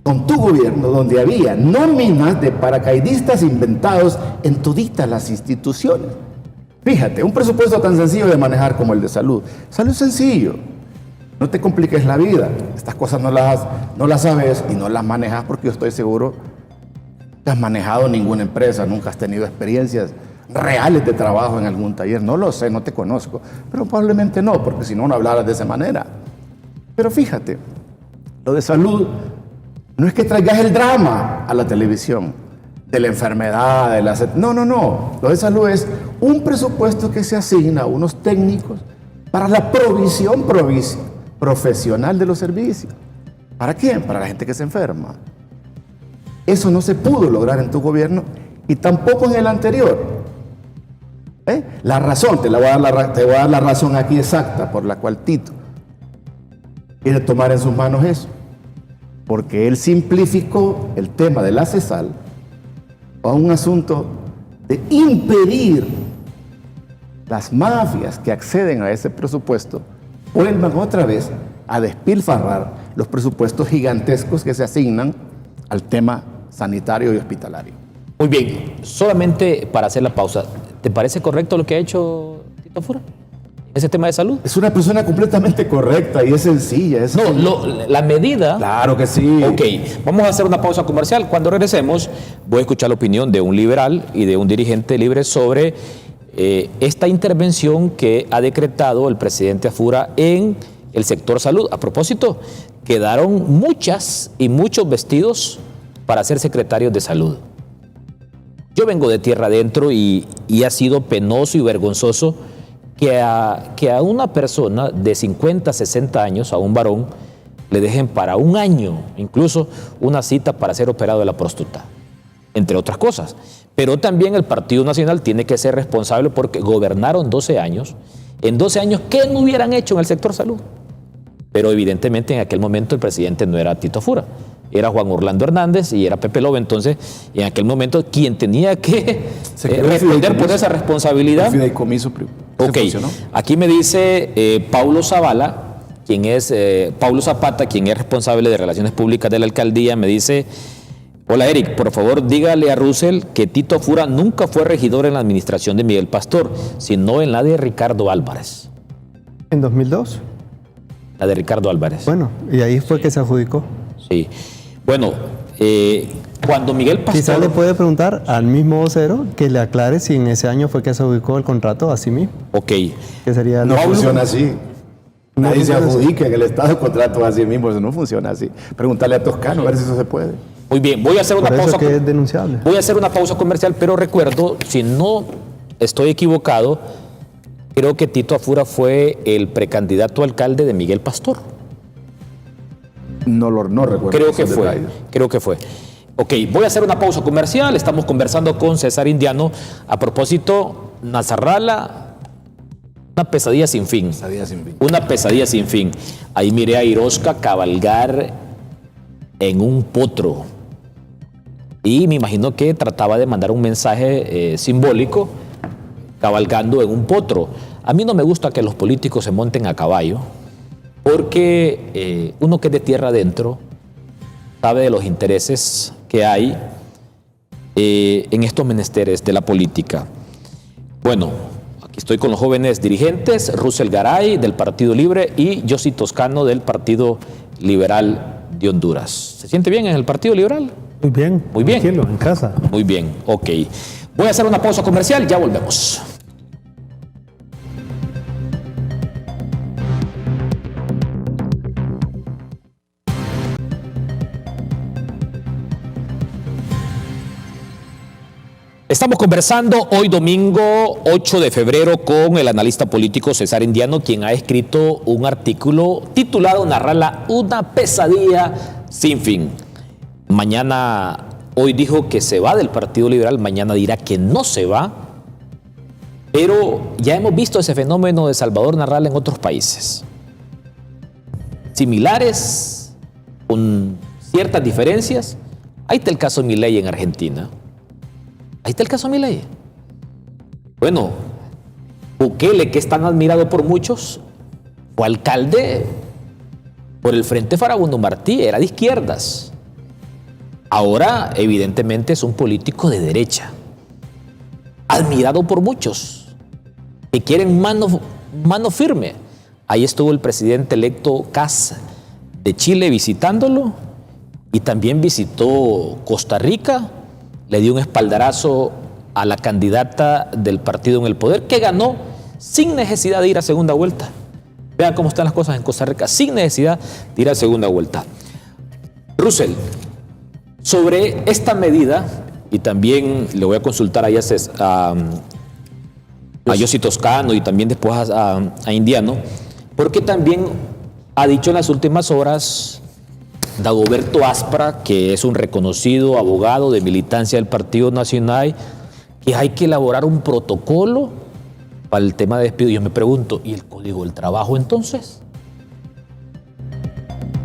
donde había nóminas de paracaidistas inventados en toditas las instituciones. Fíjate, un presupuesto tan sencillo de manejar como el de salud. Salud es sencillo, no te compliques la vida. Estas cosas no las sabes y no las manejas porque yo estoy seguro que has manejado ninguna empresa, nunca has tenido experiencias reales de trabajo en algún taller. No lo sé, no te conozco, pero probablemente no, porque si no, no hablaras de esa manera. Pero fíjate, lo de salud no es que traigas el drama a la televisión de la enfermedad, no. Lo de salud es un presupuesto que se asigna a unos técnicos para la provisión profesional de los servicios. ¿Para quién? Para la gente que se enferma. Eso no se pudo lograr en tu gobierno y tampoco en el anterior. La razón, te voy a dar la razón aquí exacta por la cual Tito quiere tomar en sus manos eso. Porque él simplificó el tema de la CESAL a un asunto de impedir las mafias que acceden a ese presupuesto vuelvan otra vez a despilfarrar los presupuestos gigantescos que se asignan al tema sanitario y hospitalario. Muy bien, solamente para hacer la pausa, ¿te parece correcto lo que ha hecho Tito Fura? Ese tema de salud. Es una persona completamente correcta y es sencilla. La medida... Claro que sí. Ok, vamos a hacer una pausa comercial. Cuando regresemos, voy a escuchar la opinión de un liberal y de un dirigente libre sobre esta intervención que ha decretado el presidente Fura en el sector salud. A propósito, quedaron muchas y muchos vestidos para ser secretarios de salud. Yo vengo de tierra adentro y ha sido penoso y vergonzoso que a una persona de 50, 60 años, a un varón, le dejen para un año, incluso una cita para ser operado de la próstata, entre otras cosas. Pero también el Partido Nacional tiene que ser responsable porque gobernaron 12 años. En 12 años, ¿qué no hubieran hecho en el sector salud? Pero evidentemente en aquel momento el presidente no era Tito Fura, era Juan Orlando Hernández y era Pepe Lobo. Entonces, en aquel momento, quien tenía que responder por esa responsabilidad... El fideicomiso. Ok, aquí me dice Paulo Zavala, Paulo Zapata, quien es responsable de Relaciones Públicas de la Alcaldía, me dice: hola Eric, por favor dígale a Russell que Tito Fura nunca fue regidor en la administración de Miguel Pastor, sino en la de Ricardo Álvarez. ¿En 2002? La de Ricardo Álvarez. Bueno, y ahí fue que se adjudicó. Sí. Bueno, cuando Miguel Pastor... Quizás le puede preguntar al mismo vocero que le aclare si en ese año fue que se adjudicó el contrato a sí mismo. Ok. Que sería No funciona así. No Nadie se funciona así. adjudica en el Estado el contrato a sí mismo. Eso no funciona así. Pregúntale a Toscano a ver si eso se puede. Muy bien, voy a hacer una Por eso pausa. que es denunciable. Voy a hacer una pausa comercial, pero recuerdo, si no estoy equivocado, creo que Tito Fura fue el precandidato a alcalde de Miguel Pastor. No recuerdo. Creo que fue. Ok, voy a hacer una pausa comercial. Estamos conversando con César Indiano. A propósito, Nazarrala, una pesadilla sin fin. Una pesadilla sin fin. Ahí miré a Irosca cabalgar en un potro. Y me imagino que trataba de mandar un mensaje simbólico cabalgando en un potro. A mí no me gusta que los políticos se monten a caballo, porque uno que es de tierra adentro sabe de los intereses que hay en estos menesteres de la política. Bueno, aquí estoy con los jóvenes dirigentes, Russell Garay del Partido Libre y Yossi Toscano del Partido Liberal de Honduras. ¿Se siente bien en el Partido Liberal? Muy bien. Muy bien. Tranquilo, en casa. Muy bien, ok. Voy a hacer una pausa comercial, ya volvemos. Estamos conversando hoy domingo 8 de febrero con el analista político César Indiano, quien ha escrito un artículo titulado Narrala, una pesadilla sin fin. Mañana, hoy dijo que se va del Partido Liberal, mañana dirá que no se va, pero ya hemos visto ese fenómeno de Salvador Narrala en otros países. Similares, con ciertas diferencias. Ahí está el caso de Milei en Argentina. Ahí está el caso de Milei. Bueno, Bukele, que es tan admirado por muchos, fue alcalde por el Frente Farabundo Martí, era de izquierdas. Ahora, evidentemente, es un político de derecha, admirado por muchos, que quieren mano firme. Ahí estuvo el presidente electo Kast de Chile visitándolo, y también visitó Costa Rica. Le dio un espaldarazo a la candidata del partido en el poder, que ganó sin necesidad de ir a segunda vuelta. Vean cómo están las cosas en Costa Rica, sin necesidad de ir a segunda vuelta. Russell, sobre esta medida, y también le voy a consultar a Yossi Toscano y también después a Indiano, porque también ha dicho en las últimas horas Dagoberto Aspra, que es un reconocido abogado de militancia del Partido Nacional, que hay que elaborar un protocolo para el tema de despido. Yo me pregunto, ¿y el Código del Trabajo entonces?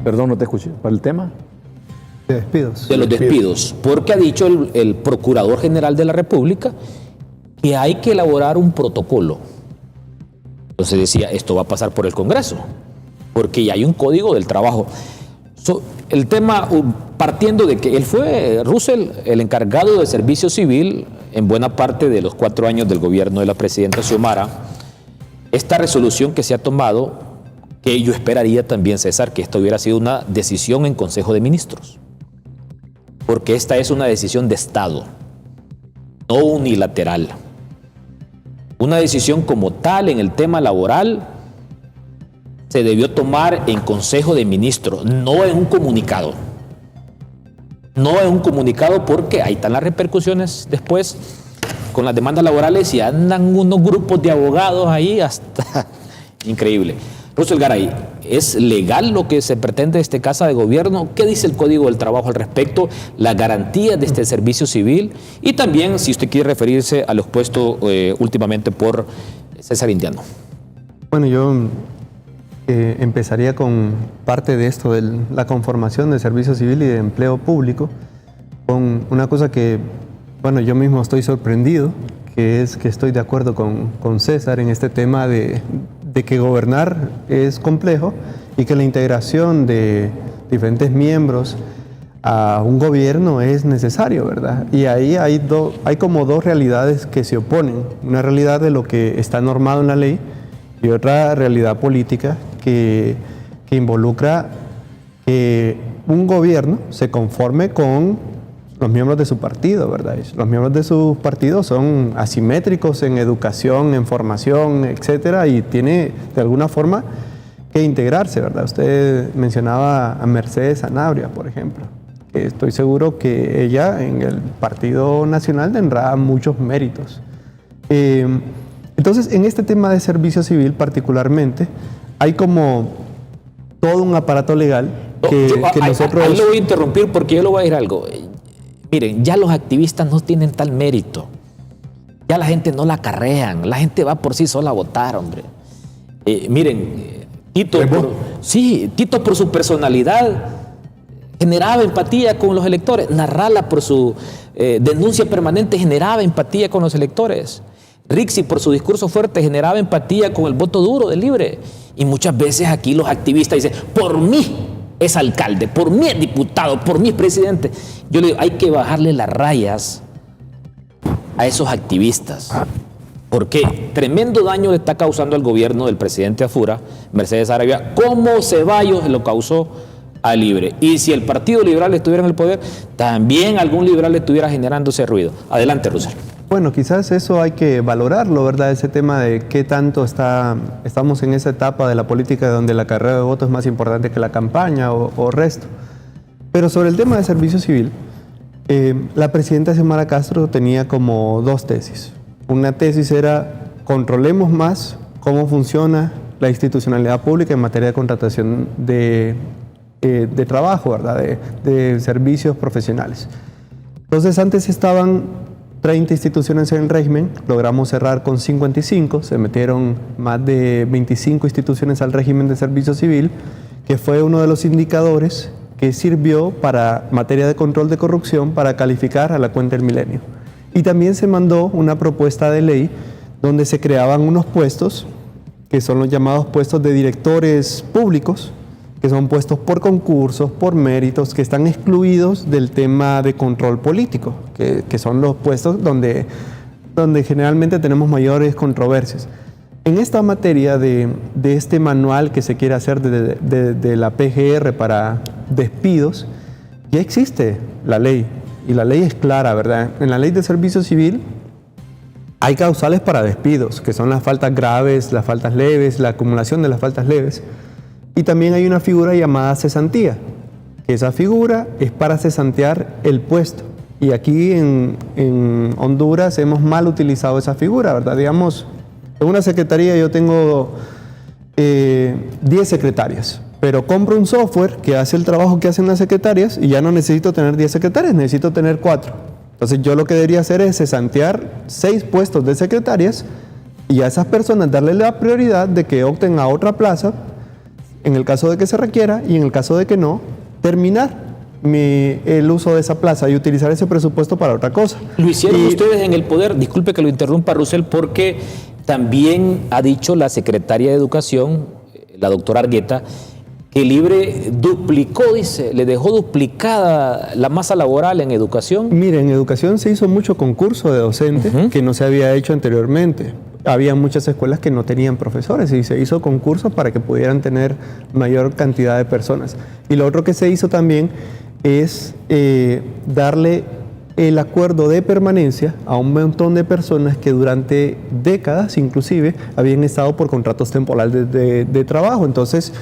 Perdón, no te escuché. ¿Para el tema? De despidos. De los despidos, porque ha dicho el Procurador General de la República que hay que elaborar un protocolo. Entonces decía, esto va a pasar por el Congreso, porque ya hay un Código del Trabajo. El tema, partiendo de que él fue, Russell, el encargado de servicio civil en buena parte de los 4 años del gobierno de la presidenta Xiomara, esta resolución que se ha tomado, que yo esperaría también, César, que esta hubiera sido una decisión en Consejo de Ministros, porque esta es una decisión de Estado, no unilateral. Una decisión como tal en el tema laboral se debió tomar en Consejo de Ministros, no en un comunicado. No en un comunicado, porque ahí están las repercusiones después con las demandas laborales y andan unos grupos de abogados ahí hasta increíble. Russell Garay, ¿es legal lo que se pretende de esta Casa de Gobierno? ¿Qué dice el Código del Trabajo al respecto? Las garantías de este servicio civil y también, si usted quiere referirse a lo expuesto últimamente por César Indiano. Bueno, yo empezaría con parte de esto, de la conformación de servicio civil y de empleo público, con una cosa que, bueno, yo mismo estoy sorprendido, que es que estoy de acuerdo con César en este tema de que gobernar es complejo y que la integración de diferentes miembros a un gobierno es necesario, ¿verdad? Y ahí hay como dos realidades que se oponen. Una realidad de lo que está normado en la ley y otra realidad política que involucra que un gobierno se conforme con los miembros de su partido, ¿verdad? Los miembros de sus partidos son asimétricos en educación, en formación, etcétera, y tiene de alguna forma que integrarse, ¿verdad? Usted mencionaba a Mercedes Sanabria, por ejemplo. Estoy seguro que ella en el Partido Nacional tendrá muchos méritos. Entonces, en este tema de servicio civil particularmente, hay como todo un aparato legal que nosotros... Ahí lo voy a interrumpir porque yo le voy a decir algo. Miren, ya los activistas no tienen tal mérito. Ya la gente no la acarrean. La gente va por sí sola a votar, hombre. Miren, Tito por su personalidad generaba empatía con los electores. Narrala por su denuncia permanente generaba empatía con los electores. Rixi por su discurso fuerte generaba empatía con el voto duro del Libre. Y muchas veces aquí los activistas dicen, por mí es alcalde, por mí es diputado, por mí es presidente. Yo le digo, hay que bajarle las rayas a esos activistas, porque tremendo daño le está causando al gobierno del presidente Afura, Mercedes Sarabia, como Ceballos lo causó a Libre. Y si el Partido Liberal estuviera en el poder, también algún liberal estuviera generando ese ruido. Adelante, Russell. Bueno, quizás eso hay que valorarlo, ¿verdad? Ese tema de qué tanto estamos en esa etapa de la política donde la carrera de votos es más importante que la campaña o resto. Pero sobre el tema de servicio civil, la presidenta Xiomara Castro tenía como dos tesis. Una tesis era, controlemos más cómo funciona la institucionalidad pública en materia de contratación de trabajo, ¿verdad? De servicios profesionales. Entonces, antes estaban 30 instituciones en el régimen, logramos cerrar con 55, se metieron más de 25 instituciones al régimen de servicio civil, que fue uno de los indicadores que sirvió para materia de control de corrupción para calificar a la cuenta del milenio. Y también se mandó una propuesta de ley donde se creaban unos puestos, que son los llamados puestos de directores públicos, que son puestos por concursos, por méritos, que están excluidos del tema de control político, que son los puestos donde generalmente tenemos mayores controversias. En esta materia de este manual que se quiere hacer de la PGR para despidos, ya existe la ley, y la ley es clara, ¿verdad? En la ley de servicio civil hay causales para despidos, que son las faltas graves, las faltas leves, la acumulación de las faltas leves. Y también hay una figura llamada cesantía, que esa figura es para cesantear el puesto. Y aquí en Honduras hemos mal utilizado esa figura, ¿verdad? Digamos, en una secretaría yo tengo 10 secretarias, pero compro un software que hace el trabajo que hacen las secretarias y ya no necesito tener 10 secretarias, necesito tener 4. Entonces yo lo que debería hacer es cesantear 6 puestos de secretarias y a esas personas darle la prioridad de que opten a otra plaza, en el caso de que se requiera, y en el caso de que no, terminar el uso de esa plaza y utilizar ese presupuesto para otra cosa. Lo hicieron ustedes en el poder, disculpe que lo interrumpa, Russell, porque también ha dicho la secretaria de Educación, la doctora Argueta, que Libre duplicó, dice, le dejó duplicada la masa laboral en educación. Mire, en educación se hizo mucho concurso de docentes que no se había hecho anteriormente. Había muchas escuelas que no tenían profesores y se hizo concurso para que pudieran tener mayor cantidad de personas. Y lo otro que se hizo también es darle el acuerdo de permanencia a un montón de personas que durante décadas inclusive habían estado por contratos temporales de trabajo. Entonces,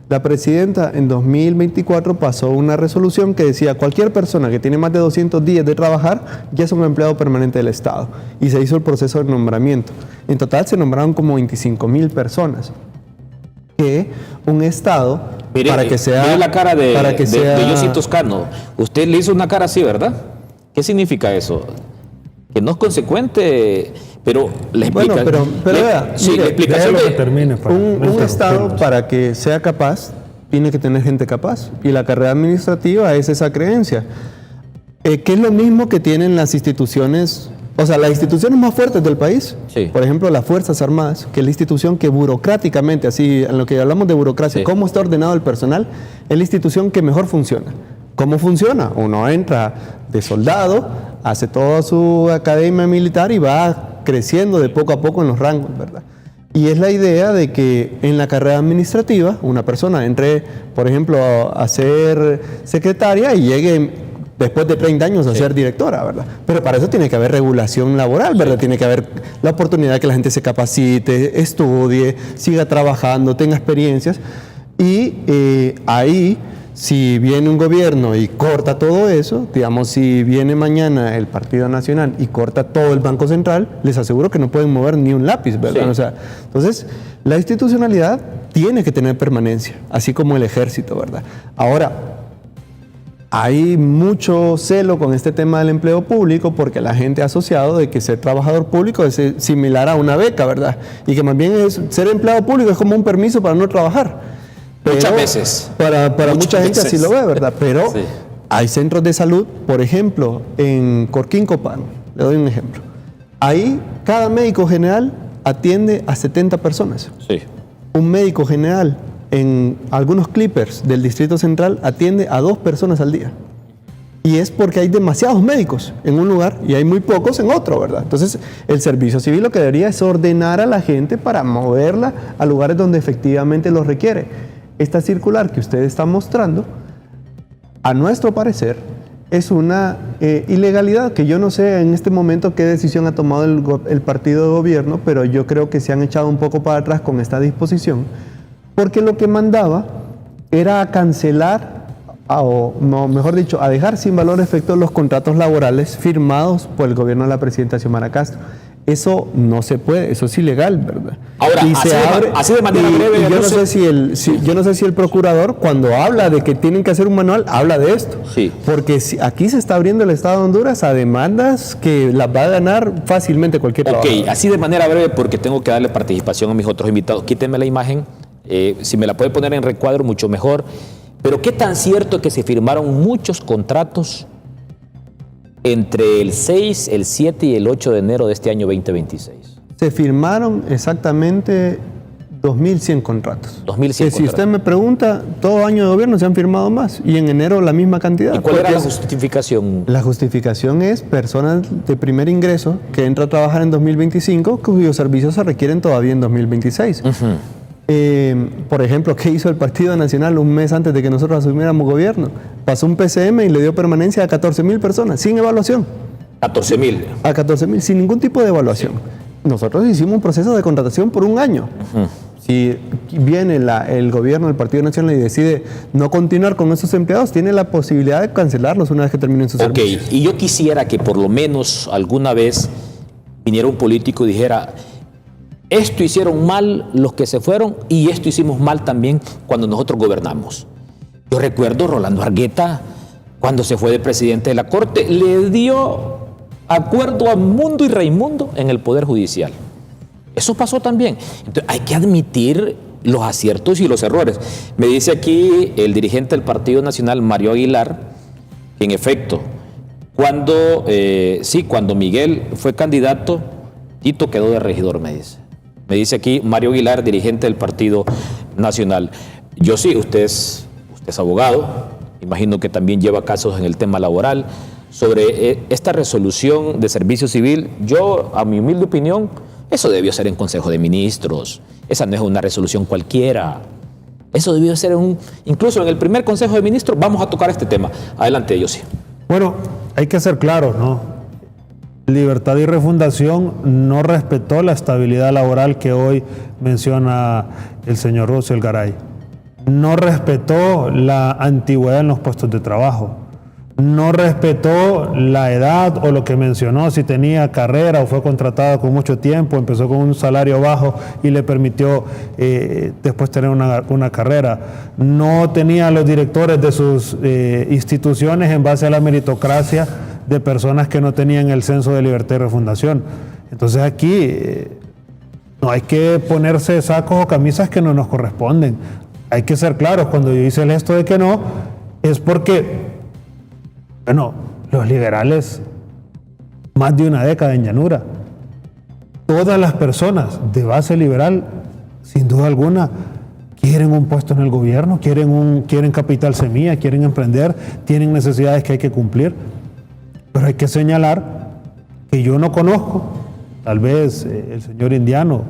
la presidenta en 2024 pasó una resolución que decía cualquier persona que tiene más de 200 días de trabajar ya es un empleado permanente del Estado, y se hizo el proceso de nombramiento. En total se nombraron como 25,000 personas. Que un Estado, Mire, para que sea... mire la cara de sea, Yossi Toscano. Usted le hizo una cara así, ¿verdad? ¿Qué significa eso? Que no es consecuente, pero le explica. Bueno, pero vea, sí, mire, la explicación vea lo de... que termine para no un Estado, interrumpirnos. para que sea capaz, tiene que tener gente capaz. Y la carrera administrativa es esa creencia. Que es lo mismo que tienen las instituciones, o sea, las instituciones más fuertes del país. Sí. Por ejemplo, las Fuerzas Armadas, que es la institución que burocráticamente, así, en lo que hablamos de burocracia, Sí. cómo está ordenado el personal, es la institución que mejor funciona. ¿Cómo funciona? Uno entra de soldado, hace toda su academia militar y va creciendo de poco a poco en los rangos, ¿verdad? Y es la idea de que en la carrera administrativa una persona entre, por ejemplo, a ser secretaria y llegue después de 30 años a ser directora, ¿verdad? Pero para eso tiene que haber regulación laboral, ¿verdad? Tiene que haber la oportunidad de que la gente se capacite, estudie, siga trabajando, tenga experiencias. Y ahí, si viene un gobierno y corta todo eso, digamos, si viene mañana el Partido Nacional y corta todo el Banco Central, les aseguro que no pueden mover ni un lápiz, ¿verdad? Sí. O sea, entonces, la institucionalidad tiene que tener permanencia, así como el ejército, ¿verdad? Ahora, hay mucho celo con este tema del empleo público porque la gente ha asociado de que ser trabajador público es similar a una beca, ¿verdad? Y que más bien ser empleado público es como un permiso para no trabajar. Muchas Pero veces. Para mucha gente veces. así lo ve, ¿verdad? Pero Sí. hay centros de salud, por ejemplo, en Corquín-Copán, le doy un ejemplo. Ahí cada médico general atiende a 70 personas. Sí. Un médico general en algunos clippers del Distrito Central atiende a 2 personas al día. Y es porque hay demasiados médicos en un lugar y hay muy pocos en otro, ¿verdad? Entonces, el servicio civil lo que debería es ordenar a la gente para moverla a lugares donde efectivamente lo requiere. Esta circular que usted está mostrando, a nuestro parecer, es una ilegalidad que yo no sé en este momento qué decisión ha tomado el partido de gobierno, pero yo creo que se han echado un poco para atrás con esta disposición, porque lo que mandaba era a cancelar, o no, mejor dicho, a dejar sin valor efecto los contratos laborales firmados por el gobierno de la presidenta Xiomara Castro. Eso no se puede, eso es ilegal, ¿verdad? Ahora, así de manera breve, y yo no no sé yo no sé si el procurador, cuando habla de que tienen que hacer un manual, habla de esto. Sí. Porque aquí se está abriendo el Estado de Honduras a demandas que las va a ganar fácilmente cualquier Ok, trabajador. así de manera breve, porque tengo que darle participación a mis otros invitados. Quíteme la imagen, si me la puede poner en recuadro, mucho mejor. Pero ¿qué tan cierto es que se firmaron muchos contratos entre el 6, el 7 y el 8 de enero de este año 2026? Se firmaron exactamente 2.100 contratos. 2.100 Que si contratos. usted me pregunta, todo año de gobierno se han firmado más y en enero la misma cantidad. ¿Y cuál era Porque la justificación? La justificación es personas de primer ingreso que entran a trabajar en 2025 cuyos servicios se requieren todavía en 2026. Por ejemplo, ¿qué hizo el Partido Nacional un mes antes de que nosotros asumiéramos gobierno? Pasó un PCM y le dio permanencia a 14,000 personas, sin evaluación. 14,000. A 14,000, sin ningún tipo de evaluación. Nosotros hicimos un proceso de contratación por un año. Si viene el gobierno del Partido Nacional y decide no continuar con esos empleados, tiene la posibilidad de cancelarlos una vez que terminen sus Ok, servicios. y yo quisiera que por lo menos alguna vez viniera un político y dijera: esto hicieron mal los que se fueron y esto hicimos mal también cuando nosotros gobernamos. Yo recuerdo Rolando Argueta, cuando se fue de presidente de la Corte, le dio acuerdo a Mundo y Raimundo en el Poder Judicial. Eso pasó también. Entonces, hay que admitir los aciertos y los errores. Me dice aquí el dirigente del Partido Nacional, Mario Aguilar, que en efecto, cuando Miguel fue candidato, Tito quedó de regidor, me dice. Me dice aquí Mario Aguilar, dirigente del Partido Nacional. Yo sí, usted es abogado, imagino que también lleva casos en el tema laboral. Sobre esta resolución de servicio civil, yo, a mi humilde opinión, eso debió ser en Consejo de Ministros. Esa no es una resolución cualquiera. Eso debió ser incluso en el primer Consejo de Ministros, vamos a tocar este tema. Adelante, Yossi. Bueno, hay que ser claros, ¿no? Libertad y Refundación no respetó la estabilidad laboral que hoy menciona el señor Russell Garay. No respetó la antigüedad en los puestos de trabajo. No respetó la edad o lo que mencionó, si tenía carrera o fue contratado con mucho tiempo, empezó con un salario bajo y le permitió después tener una carrera. No tenía los directores de sus instituciones en base a la meritocracia de personas que no tenían el censo de Libertad y Refundación. Entonces aquí no hay que ponerse sacos o camisas que no nos corresponden. Hay que ser claros, cuando yo hice el gesto de que no, es porque, bueno, los liberales, más de una década en llanura, todas las personas de base liberal, sin duda alguna, quieren un puesto en el gobierno, quieren capital semilla, quieren emprender, tienen necesidades que hay que cumplir. Pero hay que señalar que yo no conozco, tal vez el señor Indiano,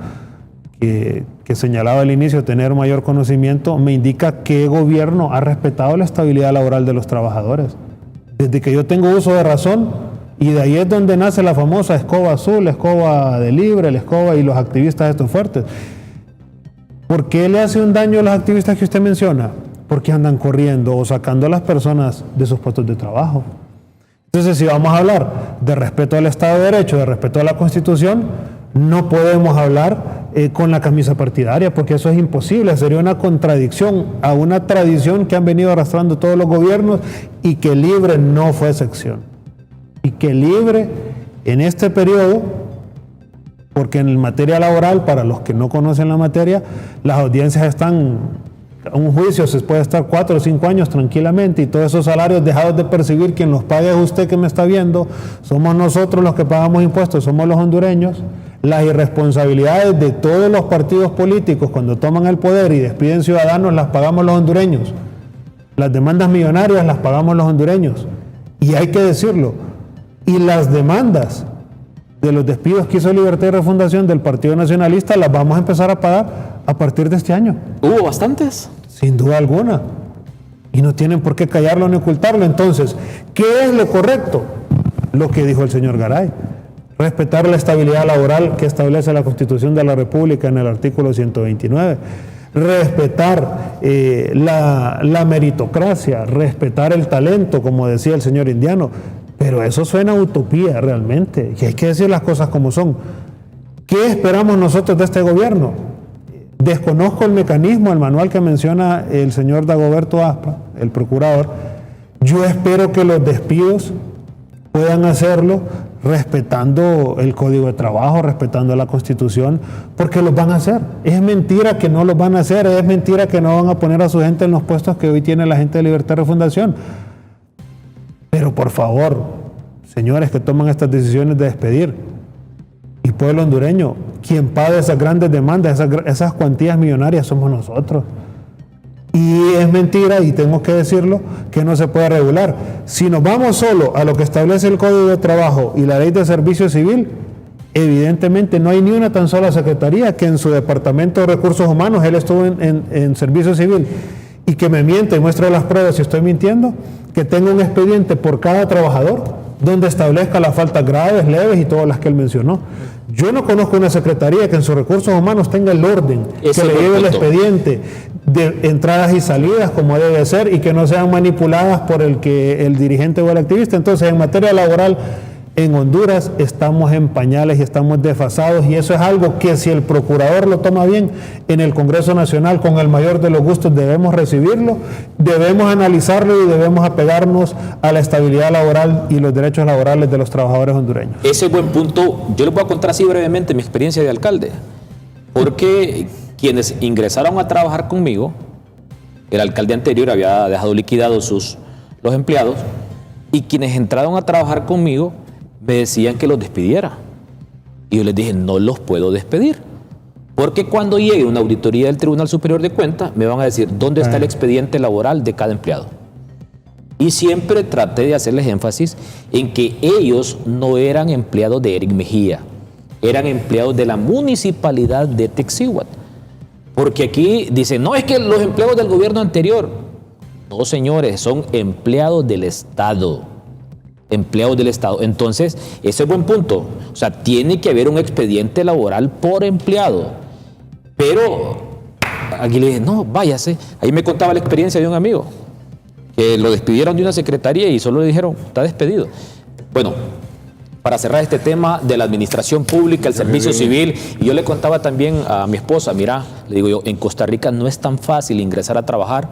que señalaba al inicio tener mayor conocimiento, me indica qué gobierno ha respetado la estabilidad laboral de los trabajadores. Desde que yo tengo uso de razón, y de ahí es donde nace la famosa escoba azul, la escoba de Libre, la escoba y los activistas estos fuertes. ¿Por qué le hace un daño a los activistas que usted menciona? Porque andan corriendo o sacando a las personas de sus puestos de trabajo. Entonces, si vamos a hablar de respeto al Estado de Derecho, de respeto a la Constitución, no podemos hablar con la camisa partidaria, porque eso es imposible, sería una contradicción a una tradición que han venido arrastrando todos los gobiernos y que Libre no fue excepción. Y que Libre en este periodo, porque en materia laboral, para los que no conocen la materia, las audiencias están... Un juicio se puede estar 4 o 5 años tranquilamente y todos esos salarios dejados de percibir, quien los pague es usted que me está viendo, somos nosotros los que pagamos impuestos, somos los hondureños. Las irresponsabilidades de todos los partidos políticos cuando toman el poder y despiden ciudadanos las pagamos los hondureños. Las demandas millonarias las pagamos los hondureños. Y hay que decirlo. Y las demandas de los despidos que hizo Libertad y Refundación del Partido Nacionalista las vamos a empezar a pagar a partir de este año. ¿Hubo bastantes? Sin duda alguna. Y no tienen por qué callarlo ni ocultarlo. Entonces, ¿qué es lo correcto? Lo que dijo el señor Garay. Respetar la estabilidad laboral que establece la Constitución de la República en el artículo 129. Respetar la meritocracia, respetar el talento, como decía el señor Indiano. Pero eso suena a utopía realmente. Y hay que decir las cosas como son. ¿Qué esperamos nosotros de este gobierno? Desconozco el mecanismo, el manual que menciona el señor Dagoberto Aspa, el procurador. Yo espero que los despidos puedan hacerlo respetando el Código de Trabajo, respetando la Constitución, porque los van a hacer. Es mentira que no los van a hacer, es mentira que no van a poner a su gente en los puestos que hoy tiene la gente de Libertad y Refundación. Pero por favor, señores que toman estas decisiones de despedir, y pueblo hondureño, quien paga esas grandes demandas, esas cuantías millonarias somos nosotros. Y es mentira, y tengo que decirlo, que no se puede regular. Si nos vamos solo a lo que establece el Código de Trabajo y la Ley de Servicio Civil, evidentemente no hay ni una tan sola secretaría que en su departamento de recursos humanos, él estuvo en Servicio Civil, y que me miente y muestre las pruebas si estoy mintiendo, que tenga un expediente por cada trabajador donde establezca las faltas graves, leves y todas las que él mencionó. Yo no conozco una secretaría que en sus recursos humanos tenga el orden, que le lleve el expediente de entradas y salidas como debe ser y que no sean manipuladas por el dirigente o el activista. Entonces, en materia laboral, en Honduras estamos en pañales y estamos desfasados, y eso es algo que, si el procurador lo toma bien en el Congreso Nacional, con el mayor de los gustos debemos recibirlo, debemos analizarlo y debemos apegarnos a la estabilidad laboral y los derechos laborales de los trabajadores hondureños. Ese buen punto. Yo les voy a contar así brevemente mi experiencia de alcalde, porque quienes ingresaron a trabajar conmigo, el alcalde anterior había dejado liquidados los empleados, y quienes entraron a trabajar conmigo me decían que los despidiera. Y yo les dije, no los puedo despedir, Porque cuando llegue una auditoría del Tribunal Superior de Cuentas, me van a decir dónde está el expediente laboral de cada empleado. Y siempre traté de hacerles énfasis en que ellos no eran empleados de Eric Mejía, eran empleados de la municipalidad de Texíhuatl. Porque aquí dicen, no, es que los empleados del gobierno anterior. No, señores, son empleados del Estado. Empleados del Estado. Entonces, ese es buen punto. O sea, tiene que haber un expediente laboral por empleado. Pero aquí le dije, no, váyase. Ahí me contaba la experiencia de un amigo que lo despidieron de una secretaría y solo le dijeron, está despedido. Bueno, para cerrar este tema de la administración pública, el servicio civil, y yo le contaba también a mi esposa, mira, le digo yo, en Costa Rica no es tan fácil ingresar a trabajar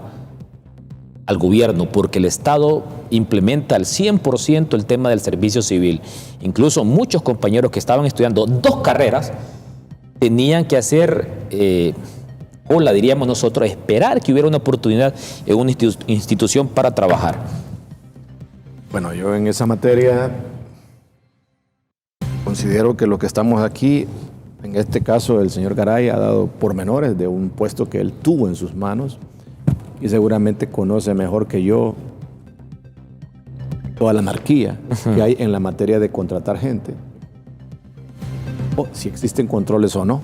al gobierno porque el Estado implementa al 100% el tema del servicio civil. Incluso muchos compañeros que estaban estudiando 2 carreras tenían que hacer, o la diríamos nosotros, esperar que hubiera una oportunidad en una institución para trabajar. Bueno, yo en esa materia considero que lo que estamos aquí, en este caso el señor Garay ha dado pormenores de un puesto que él tuvo en sus manos y seguramente conoce mejor que yo toda la anarquía que hay en la materia de contratar gente, o si existen controles o no,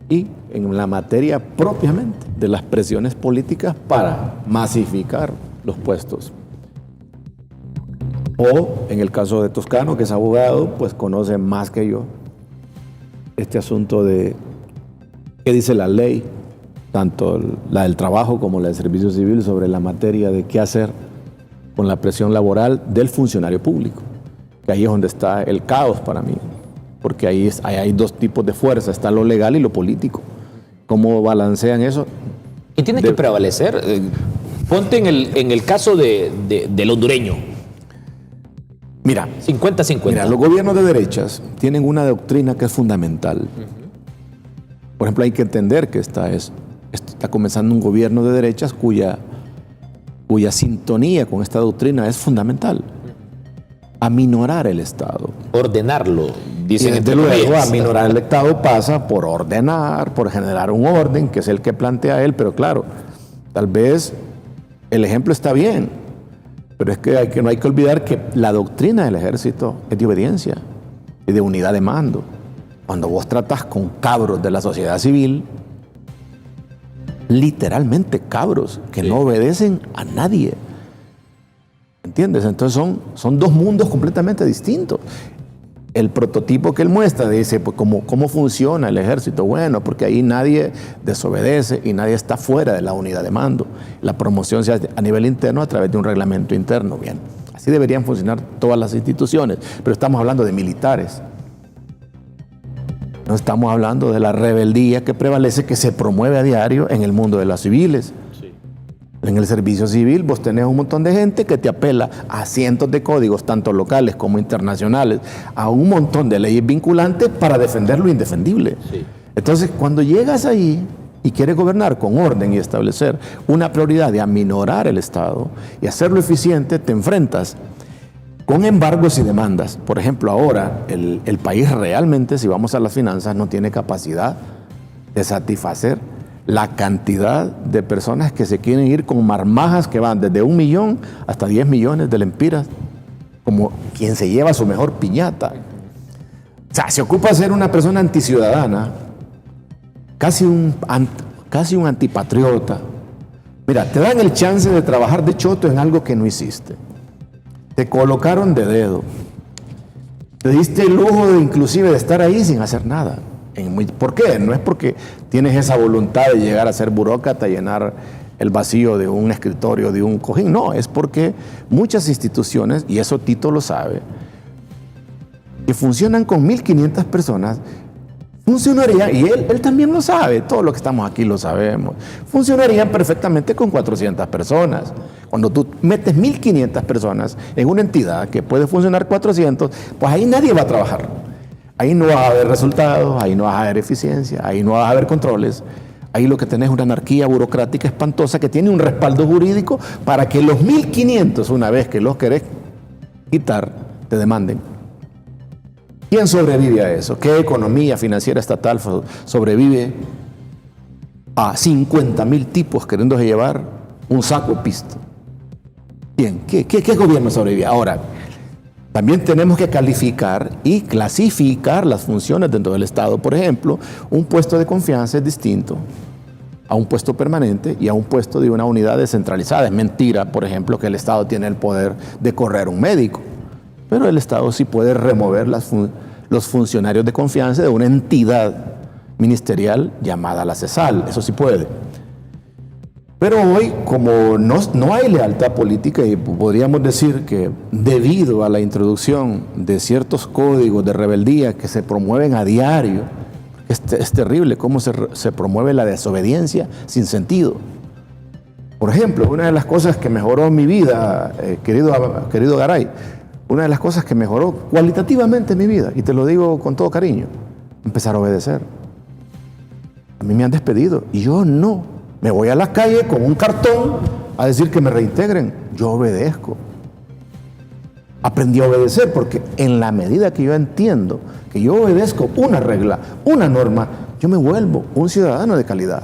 y en la materia propiamente de las presiones políticas para masificar los puestos. O en el caso de Toscano, que es abogado, pues conoce más que yo este asunto de qué dice la ley, tanto la del trabajo como la del servicio civil, sobre la materia de qué hacer con la presión laboral del funcionario público, que ahí es donde está el caos para mí, porque ahí hay 2 tipos de fuerza, está lo legal y lo político. ¿Cómo balancean eso? Y tiene que prevalecer. Ponte en el caso del hondureño. Mira, 50-50. Mira, los gobiernos de derechas tienen una doctrina que es fundamental. Por ejemplo, hay que entender que está comenzando un gobierno de derechas cuya sintonía con esta doctrina es fundamental. Aminorar el Estado. Ordenarlo, dicen. Y desde luego, aminorar el Estado pasa por ordenar, por generar un orden, que es el que plantea él, pero claro, tal vez el ejemplo está bien, pero es que no hay que olvidar que la doctrina del ejército es de obediencia y de unidad de mando. Cuando vos tratás con cabros de la sociedad civil, literalmente cabros que no obedecen a nadie. ¿Entiendes? Entonces son 2 mundos completamente distintos. El prototipo que él muestra dice, pues, ¿cómo funciona el ejército? Bueno, porque ahí nadie desobedece y nadie está fuera de la unidad de mando. La promoción se hace a nivel interno a través de un reglamento interno. Bien, así deberían funcionar todas las instituciones, pero estamos hablando de militares. No estamos hablando de la rebeldía que prevalece, que se promueve a diario en el mundo de las civiles. Sí. En el servicio civil vos tenés un montón de gente que te apela a cientos de códigos, tanto locales como internacionales, a un montón de leyes vinculantes para defender lo indefendible. Sí. Entonces, cuando llegas ahí y quieres gobernar con orden y establecer una prioridad de aminorar el Estado y hacerlo eficiente, te enfrentas con embargos y demandas. Por ejemplo, ahora el país realmente, si vamos a las finanzas, no tiene capacidad de satisfacer la cantidad de personas que se quieren ir con marmajas que van desde 1 millón hasta 10 millones de lempiras, como quien se lleva su mejor piñata. O sea, se ocupa de ser una persona anticiudadana, casi un antipatriota. Mira, te dan el chance de trabajar de choto en algo que no hiciste. Te colocaron de dedo. Te diste el lujo inclusive de estar ahí sin hacer nada. ¿Por qué? No es porque tienes esa voluntad de llegar a ser burócrata, llenar el vacío de un escritorio, de un cojín. No, es porque muchas instituciones, y eso Tito lo sabe, que funcionan con 1.500 personas, funcionarían, y él también lo sabe, todos los que estamos aquí lo sabemos, funcionarían perfectamente con 400 personas. Cuando tú metes 1.500 personas en una entidad que puede funcionar 400, pues ahí nadie va a trabajar. Ahí no va a haber resultados, ahí no va a haber eficiencia, ahí no va a haber controles. Ahí lo que tenés es una anarquía burocrática espantosa que tiene un respaldo jurídico para que los 1.500, una vez que los querés quitar, te demanden. ¿Quién sobrevive a eso? ¿Qué economía financiera estatal sobrevive a 50,000 tipos queriéndose llevar un saco de pisto? ¿Quién? ¿Qué gobierno sobrevive? Ahora, también tenemos que calificar y clasificar las funciones dentro del Estado. Por ejemplo, un puesto de confianza es distinto a un puesto permanente y a un puesto de una unidad descentralizada. Es mentira, por ejemplo, que el Estado tiene el poder de correr un médico, pero el Estado sí puede remover los funcionarios de confianza de una entidad ministerial llamada la CESAL. Eso sí puede. Pero hoy, como no hay lealtad política, y podríamos decir que debido a la introducción de ciertos códigos de rebeldía que se promueven a diario, es terrible cómo se promueve la desobediencia sin sentido. Por ejemplo, una de las cosas que mejoró mi vida, querido Garay, una de las cosas que mejoró cualitativamente mi vida, y te lo digo con todo cariño, empezar a obedecer. A mí me han despedido y yo no. Me voy a la calle con un cartón a decir que me reintegren. Yo obedezco. Aprendí a obedecer porque en la medida que yo entiendo que yo obedezco una regla, una norma, yo me vuelvo un ciudadano de calidad.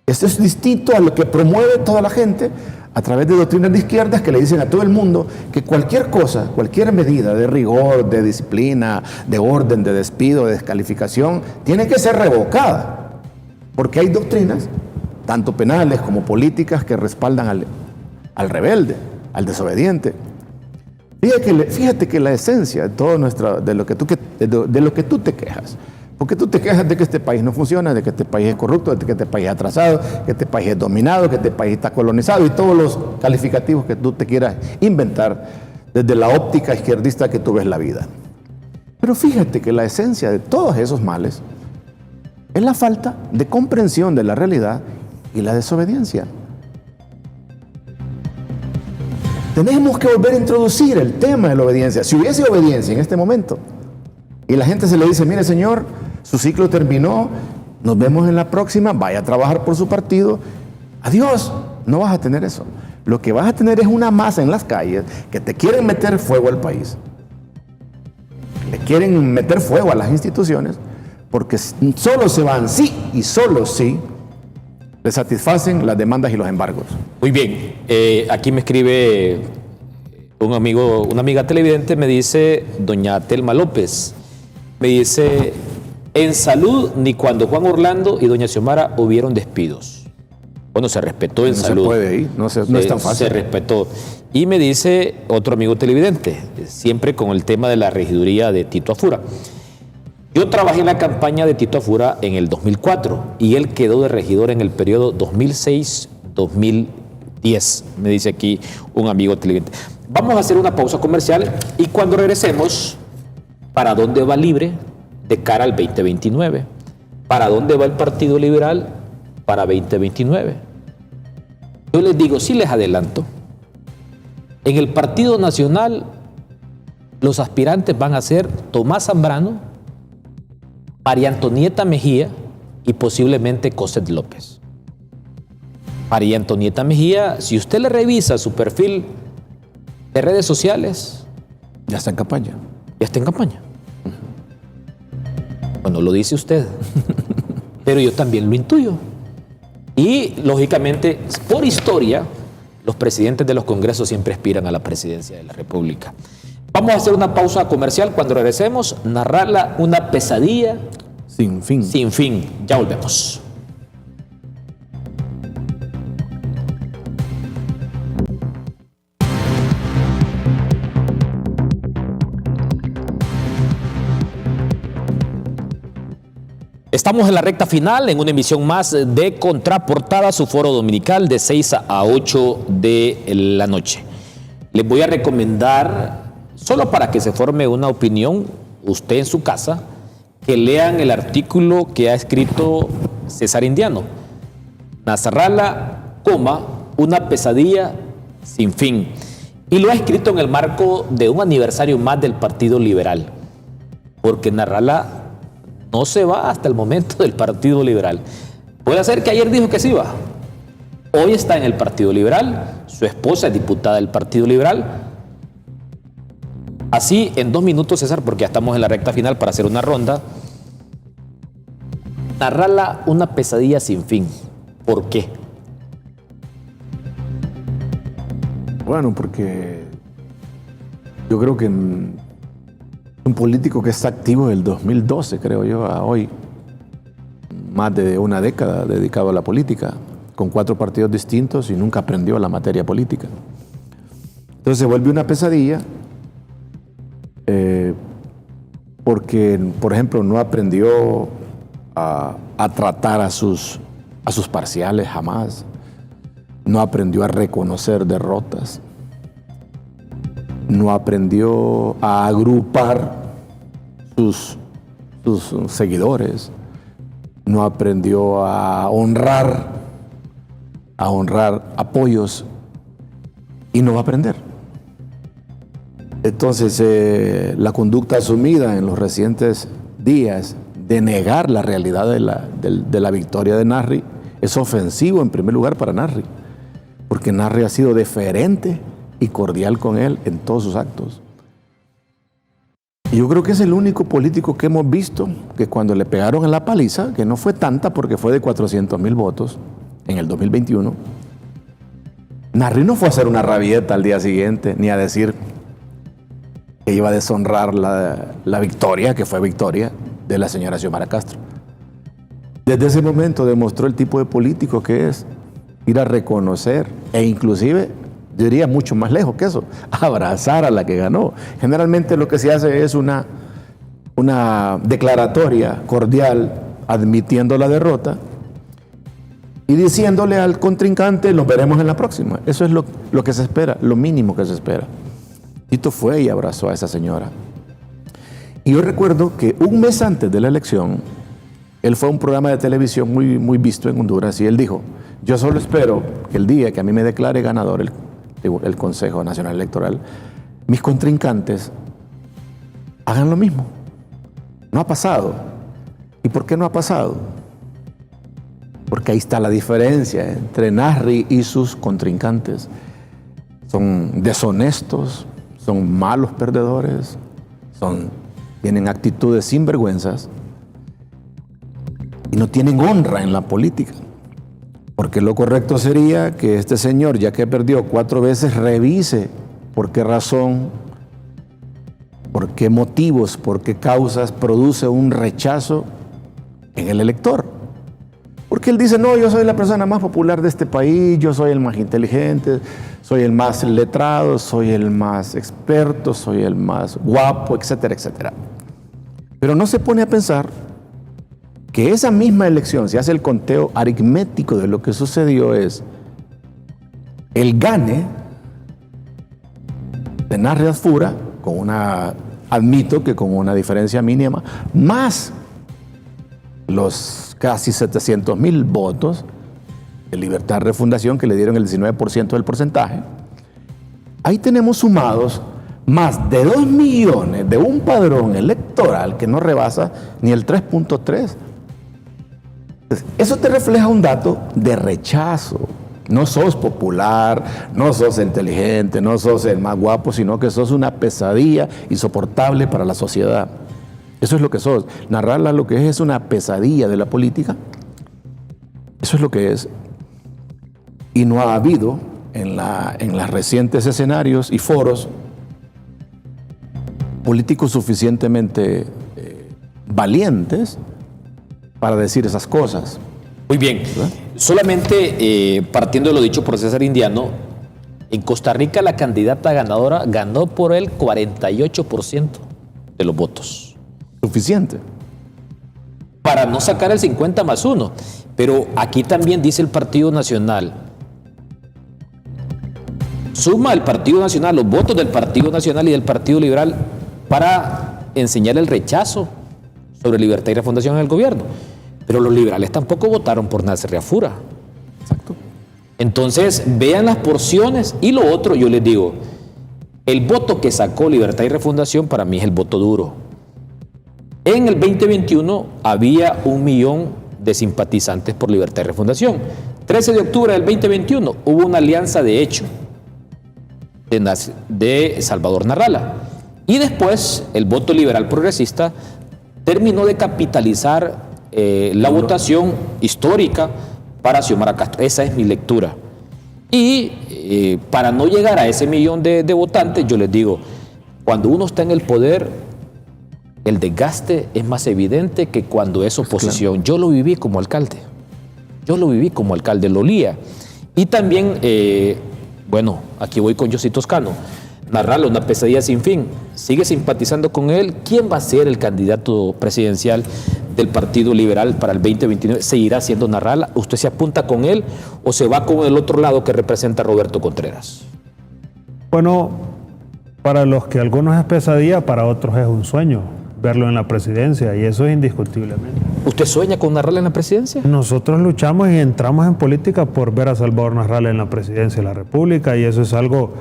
Esto es distinto a lo que promueve toda la gente a través de doctrinas de izquierdas que le dicen a todo el mundo que cualquier cosa, cualquier medida de rigor, de disciplina, de orden, de despido, de descalificación, tiene que ser revocada. Porque hay doctrinas, tanto penales como políticas, que respaldan al rebelde, al desobediente. Fíjate que la esencia de todo de lo que tú te quejas, porque tú te quejas de que este país no funciona, de que este país es corrupto, de que este país es atrasado, que este país es dominado, que este país está colonizado y todos los calificativos que tú te quieras inventar desde la óptica izquierdista que tú ves la vida. Pero fíjate que la esencia de todos esos males es la falta de comprensión de la realidad y la desobediencia. Tenemos que volver a introducir el tema de la obediencia. Si hubiese obediencia en este momento y la gente se le dice, mire señor, su ciclo terminó, nos vemos en la próxima, vaya a trabajar por su partido, adiós, no vas a tener eso. Lo que vas a tener es una masa en las calles que te quieren meter fuego al país, le quieren meter fuego a las instituciones, porque solo se van sí y solo sí le satisfacen las demandas y los embargos. Muy bien, aquí me escribe una amiga televidente, me dice doña Telma López, me dice, en salud ni cuando Juan Orlando y doña Xiomara hubieron despidos. Bueno, se respetó en salud. No se puede ir, no es tan fácil. Se respetó. Y me dice otro amigo televidente, siempre con el tema de la regiduría de Tito Afura. Yo trabajé en la campaña de Tito Afura en el 2004 y él quedó de regidor en el periodo 2006-2010, me dice aquí un amigo televidente. Vamos a hacer una pausa comercial y cuando regresemos, ¿para dónde va Libre de cara al 2029? ¿Para dónde va el Partido Liberal para 2029? Yo les digo, sí les adelanto, en el Partido Nacional los aspirantes van a ser Tomás Zambrano, María Antonieta Mejía y posiblemente Cosette López. María Antonieta Mejía, si usted le revisa su perfil de redes sociales, ya está en campaña. Ya está en campaña. Bueno, lo dice usted, pero yo también lo intuyo. Y, lógicamente, por historia, los presidentes de los congresos siempre aspiran a la presidencia de la República. Vamos a hacer una pausa comercial. Cuando regresemos, narrarla una pesadilla sin fin. Sin fin. Ya volvemos. Estamos en la recta final en una emisión más de Contraportada, su foro dominical de 6 a 8 de la noche. Les voy a recomendar, solo para que se forme una opinión, usted en su casa, que lean el artículo que ha escrito César Indiano. Nasrallah, una pesadilla sin fin. Y lo ha escrito en el marco de un aniversario más del Partido Liberal. Porque Nasrallah no se va hasta el momento del Partido Liberal. Puede ser que ayer dijo que se iba. Hoy está en el Partido Liberal. Su esposa es diputada del Partido Liberal. Así, en 2 minutos, César, porque ya estamos en la recta final para hacer una ronda. Narrala una pesadilla sin fin. ¿Por qué? Bueno, porque yo creo que un político que está activo del 2012, creo yo, a hoy, más de una década dedicado a la política, con 4 partidos distintos y nunca aprendió la materia política. Entonces se vuelve una pesadilla porque, por ejemplo, no aprendió a tratar a sus parciales jamás. No aprendió a reconocer derrotas. No aprendió a agrupar sus seguidores. No aprendió a honrar apoyos y no va a aprender. Entonces, la conducta asumida en los recientes días de negar la realidad de la victoria de Narri es ofensivo en primer lugar para Narri, porque Narri ha sido deferente y cordial con él en todos sus actos. Y yo creo que es el único político que hemos visto que cuando le pegaron en la paliza, que no fue tanta porque fue de 400,000 votos en el 2021, Narri no fue a hacer una rabieta al día siguiente, ni a decir que iba a deshonrar la victoria, que fue victoria, de la señora Xiomara Castro. Desde ese momento demostró el tipo de político que es, ir a reconocer e inclusive, yo diría mucho más lejos que eso, abrazar a la que ganó. Generalmente lo que se hace es una declaratoria cordial admitiendo la derrota y diciéndole al contrincante, los veremos en la próxima. Eso es lo que se espera, lo mínimo que se espera. Tito fue y abrazó a esa señora. Y yo recuerdo que un mes antes de la elección, él fue a un programa de televisión muy, muy visto en Honduras y él dijo, yo solo espero que el día que a mí me declare ganador el Consejo Nacional Electoral, mis contrincantes hagan lo mismo. No ha pasado. ¿Y por qué no ha pasado? Porque ahí está la diferencia entre Narri y sus contrincantes. Son deshonestos, son malos perdedores, tienen actitudes sinvergüenzas y no tienen honra en la política. Porque lo correcto sería que este señor, ya que perdió 4 veces, revise por qué razón, por qué motivos, por qué causas produce un rechazo en el elector. Porque él dice, no, yo soy la persona más popular de este país, yo soy el más inteligente, soy el más letrado, soy el más experto, soy el más guapo, etcétera, etcétera. Pero no se pone a pensar que esa misma elección, si hace el conteo aritmético de lo que sucedió, es el gane de Narri Asfura, admito que con una diferencia mínima, más los casi 700,000 votos de Libertad de Refundación que le dieron el 19% del porcentaje. Ahí tenemos sumados más de 2 millones de un padrón electoral que no rebasa ni el 3.3. Eso te refleja un dato de rechazo. No sos popular, no sos inteligente, no sos el más guapo, sino que sos una pesadilla insoportable para la sociedad. Eso es lo que sos. Narrarla lo que es una pesadilla de la política. Eso es lo que es. Y no ha habido en los recientes escenarios y foros políticos suficientemente valientes para decir esas cosas. Muy bien. ¿Verdad? Solamente partiendo de lo dicho por César Indiano, en Costa Rica la candidata ganadora ganó por el 48% de los votos. Suficiente. Para no sacar el 50+1. Pero aquí también dice el Partido Nacional. Suma el Partido Nacional, los votos del Partido Nacional y del Partido Liberal para enseñar el rechazo sobre Libertad y Refundación en el gobierno. Pero los liberales tampoco votaron por Nasser Afura. Exacto. Entonces, vean las porciones. Y lo otro, yo les digo, el voto que sacó Libertad y Refundación para mí es el voto duro. En el 2021 había 1 millón de simpatizantes por Libertad y Refundación. 13 de octubre del 2021 hubo una alianza de hecho de Salvador Narrala. Y después el voto liberal progresista terminó de capitalizar la votación histórica para Xiomara Castro. Esa es mi lectura. Y para no llegar a ese millón de votantes, yo les digo, cuando uno está en el poder, el desgaste es más evidente que cuando es oposición. Yo lo viví como alcalde. Lo olía. Y también, bueno, aquí voy con José Toscano. Narrarlo, una pesadilla sin fin. ¿Sigue simpatizando con él? ¿Quién va a ser el candidato presidencial del Partido Liberal para el 2029? ¿Seguirá siendo Narrala? ¿Usted se apunta con él o se va con el otro lado que representa a Roberto Contreras? Bueno, para los que algunos es pesadilla, para otros es un sueño verlo en la presidencia, y eso es indiscutiblemente. ¿Usted sueña con Narrala en la presidencia? Nosotros luchamos y entramos en política por ver a Salvador Narrala en la presidencia de la República, y eso es algo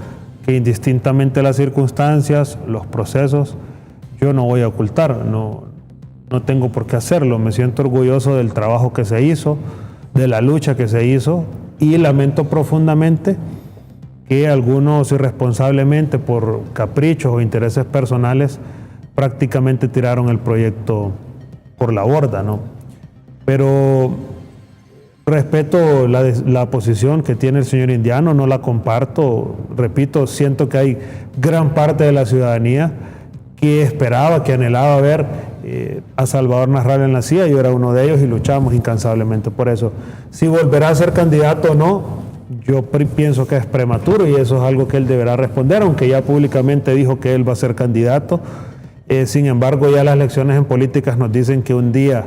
que indistintamente las circunstancias, los procesos, yo no voy a ocultar, no tengo por qué hacerlo. Me siento orgulloso del trabajo que se hizo, de la lucha que se hizo, y lamento profundamente que algunos irresponsablemente por caprichos o intereses personales prácticamente tiraron el proyecto por la borda, ¿no? Pero respeto la posición que tiene el señor Indiano, no la comparto. Repito, siento que hay gran parte de la ciudadanía que esperaba, que anhelaba ver a Salvador Narrala en la silla. Yo era uno de ellos y luchamos incansablemente por eso. Si volverá a ser candidato o no, yo pienso que es prematuro, y eso es algo que él deberá responder, aunque ya públicamente dijo que él va a ser candidato. Sin embargo, ya las lecciones en políticas nos dicen que un día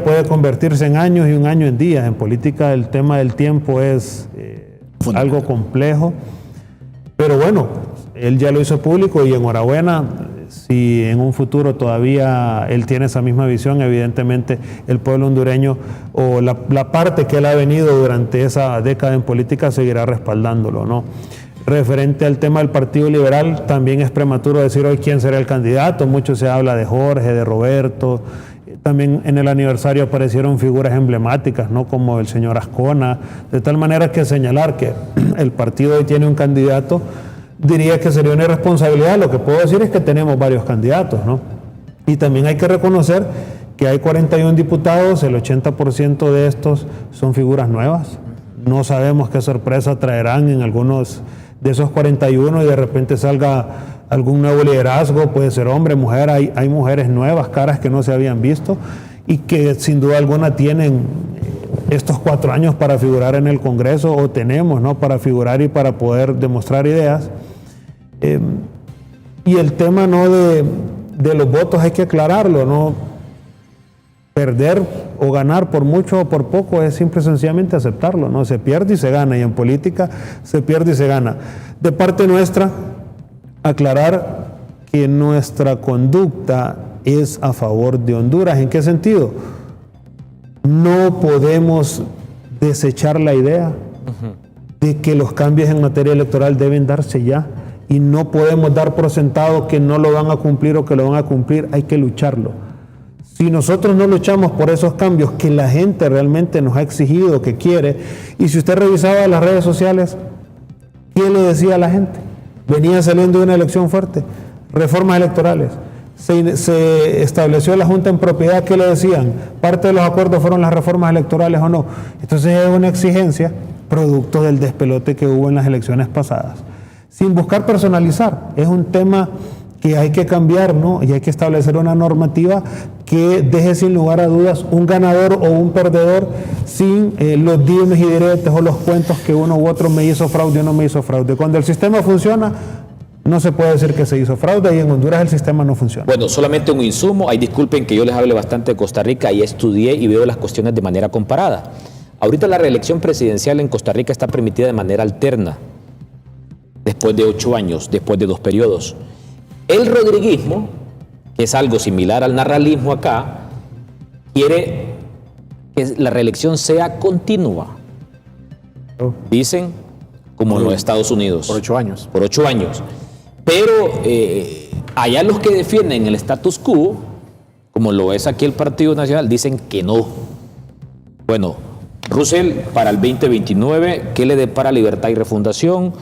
puede convertirse en años y un año en días. En política el tema del tiempo es algo complejo, pero bueno, él ya lo hizo público y enhorabuena. Si en un futuro todavía él tiene esa misma visión, evidentemente el pueblo hondureño o la parte que él ha venido durante esa década en política seguirá respaldándolo, ¿no? Referente al tema del Partido Liberal, también es prematuro decir hoy quién será el candidato. Mucho se habla de Jorge, de Roberto. También en el aniversario aparecieron figuras emblemáticas, ¿no? Como el señor Ascona. De tal manera que señalar que el partido hoy tiene un candidato, diría que sería una irresponsabilidad. Lo que puedo decir es que tenemos varios candidatos, ¿no? Y también hay que reconocer que hay 41 diputados, el 80% de estos son figuras nuevas. No sabemos qué sorpresa traerán en algunos de esos 41 y de repente salga algún nuevo liderazgo, puede ser hombre, mujer. Hay mujeres nuevas, caras que no se habían visto y que sin duda alguna tienen estos 4 años para figurar en el Congreso, o tenemos, ¿no?, para figurar y para poder demostrar ideas. Y el tema, ¿no?, de los votos hay que aclararlo, ¿no? Perder o ganar por mucho o por poco es simple y sencillamente aceptarlo, ¿no? Se pierde y se gana, y en política se pierde y se gana. De parte nuestra, aclarar que nuestra conducta es a favor de Honduras. ¿En qué sentido? No podemos desechar la idea de que los cambios en materia electoral deben darse ya, y no podemos dar por sentado que no lo van a cumplir o que lo van a cumplir. Hay que lucharlo. Si nosotros no luchamos por esos cambios que la gente realmente nos ha exigido, que quiere, y si usted revisaba las redes sociales, ¿qué le decía a la gente? Venía saliendo de una elección fuerte, reformas electorales, se estableció la Junta en propiedad. ¿Qué le decían? Parte de los acuerdos fueron las reformas electorales o no. Entonces es una exigencia producto del despelote que hubo en las elecciones pasadas. Sin buscar personalizar, es un tema que hay que cambiar, ¿no? Y hay que establecer una normativa que deje sin lugar a dudas un ganador o un perdedor, sin los dimes y diretes o los cuentos que uno u otro me hizo fraude o no me hizo fraude. Cuando el sistema funciona, no se puede decir que se hizo fraude, y en Honduras el sistema no funciona. Bueno, solamente un insumo. Ay, disculpen que yo les hable bastante de Costa Rica y estudié y veo las cuestiones de manera comparada. Ahorita la reelección presidencial en Costa Rica está permitida de manera alterna, después de 8 años, después de 2 periodos. El rodriguismo, que es algo similar al narralismo acá, quiere que la reelección sea continua. Dicen, como en los Estados Unidos. Por 8 años. Por 8 años. Pero allá los que defienden el status quo, como lo es aquí el Partido Nacional, dicen que no. Bueno, Russell, para el 2029, ¿qué le depara Libertad y Refundación?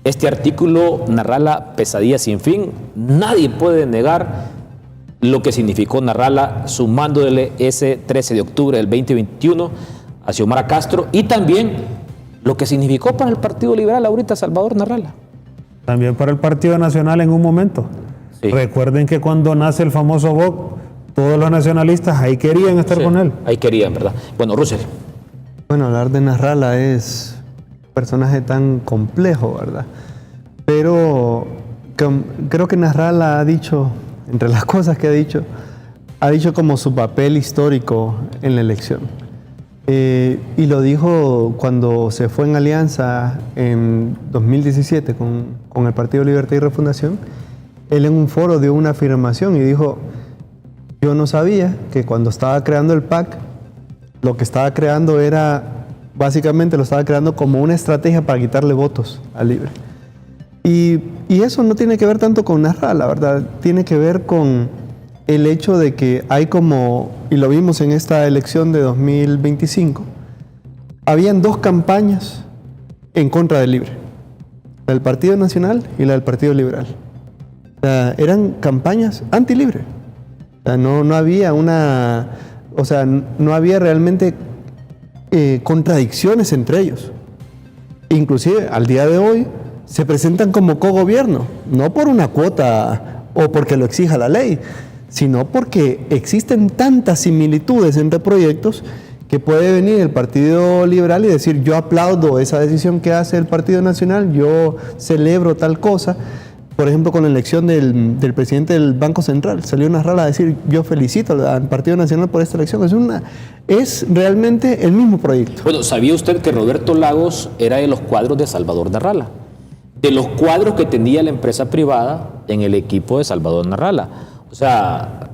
Este artículo narra la pesadilla sin fin. Nadie puede negar lo que significó Narrala sumándole ese 13 de octubre del 2021 a Xiomara Castro y también lo que significó para el Partido Liberal ahorita Salvador Narrala. También para el Partido Nacional en un momento. Sí. Recuerden que cuando nace el famoso BOC, todos los nacionalistas ahí querían estar con él. Ahí querían, ¿verdad? Bueno, Russell. Bueno, hablar de Narrala es un personaje tan complejo, ¿verdad? Pero creo que Narrala ha dicho, entre las cosas que ha dicho como su papel histórico en la elección. Y lo dijo cuando se fue en alianza en 2017 con el Partido Libertad y Refundación. Él en un foro dio una afirmación y dijo: yo no sabía que cuando estaba creando el PAC, lo que estaba creando era, básicamente lo estaba creando como una estrategia para quitarle votos a Libre. Y eso no tiene que ver tanto con Narrala, la verdad, tiene que ver con el hecho de que hay como, y lo vimos en esta elección de 2025, habían dos campañas en contra de Libre, la del Partido Nacional y la del Partido Liberal. O sea, eran campañas anti-Libre. O sea, no había no había realmente contradicciones entre ellos. Inclusive al día de hoy se presentan como cogobierno, no por una cuota o porque lo exija la ley, sino porque existen tantas similitudes entre proyectos que puede venir el Partido Liberal y decir: yo aplaudo esa decisión que hace el Partido Nacional, yo celebro tal cosa. Por ejemplo, con la elección del presidente del Banco Central, salió Narrala a decir: yo felicito al Partido Nacional por esta elección. Es realmente el mismo proyecto. Bueno, ¿sabía usted que Roberto Lagos era de los cuadros de Salvador Narrala? De los cuadros que tenía la empresa privada en el equipo de Salvador Narrala. O sea,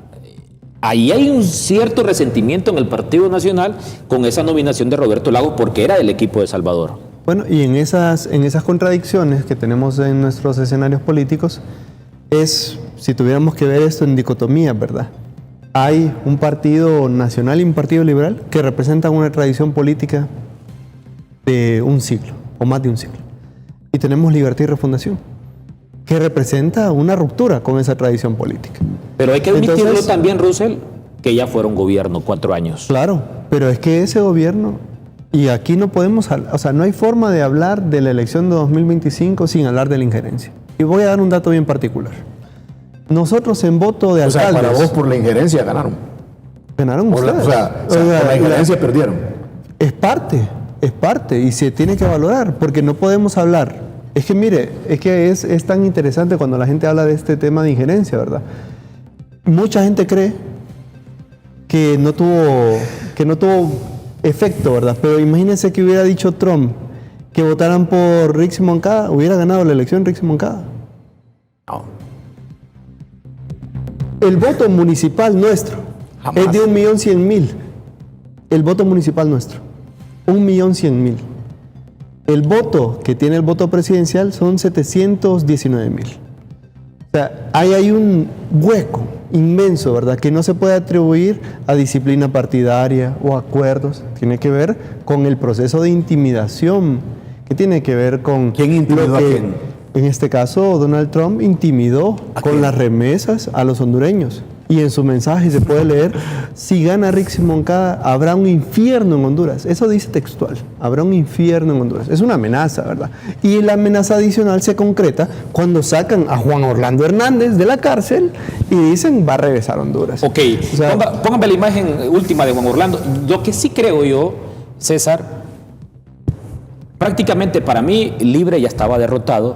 ahí hay un cierto resentimiento en el Partido Nacional con esa nominación de Roberto Lagos porque era del equipo de Salvador. Bueno, y en esas contradicciones que tenemos en nuestros escenarios políticos, si tuviéramos que ver esto en dicotomía, ¿verdad? Hay un partido nacional y un partido liberal que representan una tradición política de un siglo, o más de un siglo. Y tenemos Libertad y Refundación, que representa una ruptura con esa tradición política. Pero hay que admitirlo también, Russell, que ya fueron gobierno 4 años. Claro, pero es que ese gobierno... Y aquí no podemos, no hay forma de hablar de la elección de 2025 sin hablar de la injerencia. Y voy a dar un dato bien particular. Nosotros en voto de alcaldes... O sea, para vos por la injerencia ganaron. Ganaron ustedes. Por la injerencia perdieron. Es parte y se tiene que valorar, porque no podemos hablar. Es que mire, es tan interesante cuando la gente habla de este tema de injerencia, ¿verdad? Mucha gente cree que no tuvo efecto, ¿verdad? Pero imagínense que hubiera dicho Trump que votaran por Rixi Moncada, hubiera ganado la elección Rixi Moncada. No. El voto municipal nuestro es de 1.100.000. El voto municipal nuestro, 1.100.000. El voto que tiene el voto presidencial son 719.000. O sea, hay un hueco inmenso, ¿verdad?, que no se puede atribuir a disciplina partidaria o acuerdos. Tiene que ver con el proceso de intimidación, que tiene que ver con... ¿Quién intimidó a quién? En este caso, Donald Trump intimidó con las remesas a los hondureños. Y en su mensaje se puede leer: si gana Rixi Moncada, habrá un infierno en Honduras. Eso dice textual: habrá un infierno en Honduras. Es una amenaza, ¿verdad? Y la amenaza adicional se concreta cuando sacan a Juan Orlando Hernández de la cárcel y dicen: va a regresar a Honduras. Ok, o sea, póngame la imagen última de Juan Orlando. Lo que sí creo yo, César, prácticamente para mí Libre ya estaba derrotado,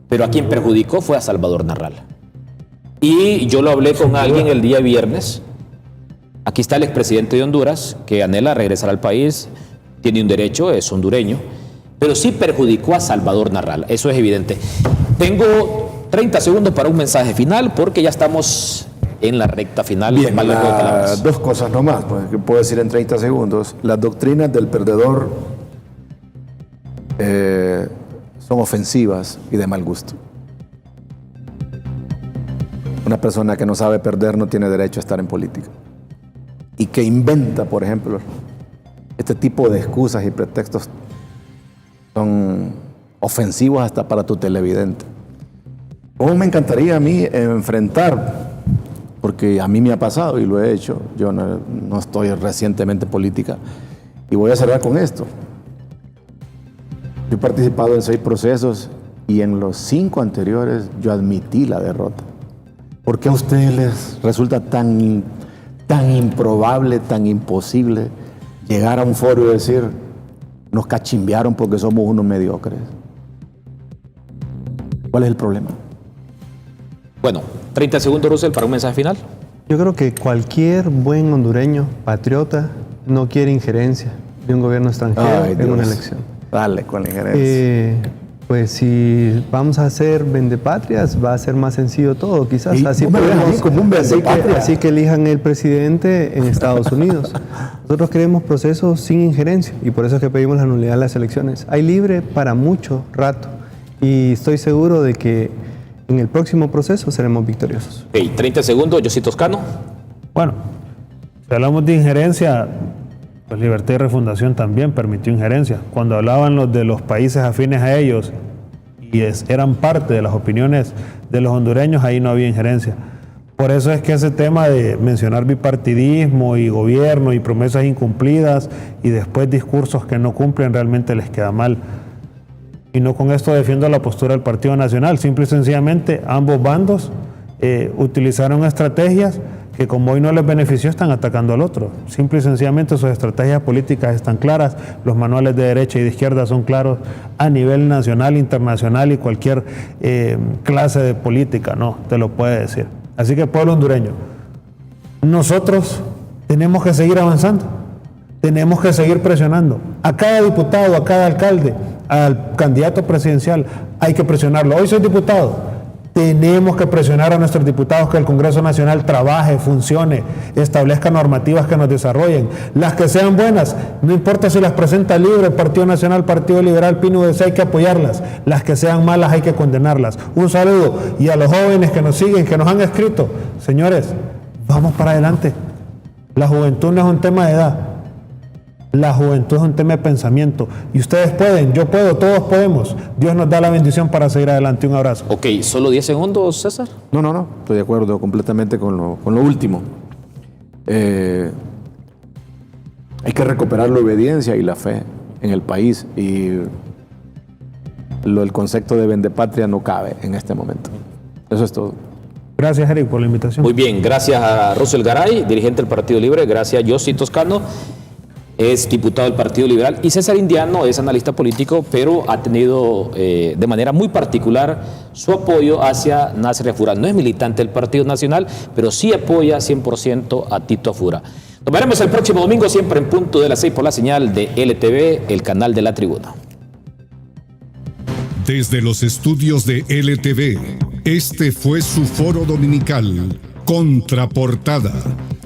pero a quien perjudicó fue a Salvador Narrala. Y yo lo hablé con alguien el día viernes. Aquí está el expresidente de Honduras, que anhela regresar al país, tiene un derecho, es hondureño, pero sí perjudicó a Salvador Narrala, eso es evidente. Tengo 30 segundos para un mensaje final, porque ya estamos en la recta final. Bien, dos cosas nomás, pues, que puedo decir en 30 segundos. Las doctrinas del perdedor son ofensivas y de mal gusto. Una persona que no sabe perder no tiene derecho a estar en política. Y que inventa, por ejemplo, este tipo de excusas y pretextos son ofensivos hasta para tu televidente. ¿Cómo me encantaría a mí enfrentar? Porque a mí me ha pasado y lo he hecho. Yo no estoy recientemente en política. Y voy a cerrar con esto. Yo he participado en 6 procesos y en los 5 anteriores yo admití la derrota. ¿Por qué a ustedes les resulta tan improbable, tan imposible llegar a un foro y decir, nos cachimbearon porque somos unos mediocres? ¿Cuál es el problema? Bueno, 30 segundos, Russell, para un mensaje final. Yo creo que cualquier buen hondureño, patriota, no quiere injerencia de un gobierno extranjero en una elección. Dale con la injerencia. Pues si vamos a hacer vendepatrias, va a ser más sencillo todo, quizás. Y Así, así que elijan el presidente en Estados Unidos. Nosotros queremos procesos sin injerencia y por eso es que pedimos la nulidad de las elecciones. Hay libre para mucho rato y estoy seguro de que en el próximo proceso seremos victoriosos. Ok, 30 segundos, José Toscano. Bueno, si hablamos de injerencia, pues Libertad y Refundación también permitió injerencia. Cuando hablaban los de los países afines a ellos y eran parte de las opiniones de los hondureños, ahí no había injerencia. Por eso es que ese tema de mencionar bipartidismo y gobierno y promesas incumplidas y después discursos que no cumplen realmente les queda mal. Y no con esto defiendo la postura del Partido Nacional. Simple y sencillamente ambos bandos utilizaron estrategias que como hoy no les benefició, están atacando al otro. Simple y sencillamente sus estrategias políticas están claras, los manuales de derecha y de izquierda son claros a nivel nacional, internacional y cualquier clase de política, no, te lo puede decir. Así que pueblo hondureño, nosotros tenemos que seguir avanzando, tenemos que seguir presionando. A cada diputado, a cada alcalde, al candidato presidencial, hay que presionarlo. Hoy soy diputado. Tenemos que presionar a nuestros diputados que el Congreso Nacional trabaje, funcione, establezca normativas que nos desarrollen. Las que sean buenas, no importa si las presenta Libre, Partido Nacional, Partido Liberal, PIN-UDC, hay que apoyarlas. Las que sean malas hay que condenarlas. Un saludo. Y a los jóvenes que nos siguen, que nos han escrito, señores, vamos para adelante. La juventud no es un tema de edad. La juventud es un tema de pensamiento. Y ustedes pueden, yo puedo, todos podemos. Dios nos da la bendición para seguir adelante. Un abrazo. Ok, solo 10 segundos, César. No. Estoy de acuerdo completamente con lo último. Hay que recuperar la obediencia y la fe en el país. Y el concepto de vendepatria no cabe en este momento. Eso es todo. Gracias, Eric, por la invitación. Muy bien, gracias a Russell Garay, dirigente del Partido Libre. Gracias a José Toscano, es diputado del Partido Liberal, y César Indiano es analista político, pero ha tenido de manera muy particular su apoyo hacia Nasser Fura. No es militante del Partido Nacional, pero sí apoya 100% a Tito Fura. Nos veremos el próximo domingo, siempre en punto de las 6 por la señal de LTV, el canal de la Tribuna. Desde los estudios de LTV, este fue su foro dominical, Contraportada,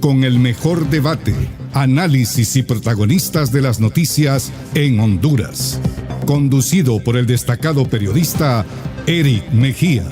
con el mejor debate, análisis y protagonistas de las noticias en Honduras. Conducido por el destacado periodista Eric Mejía.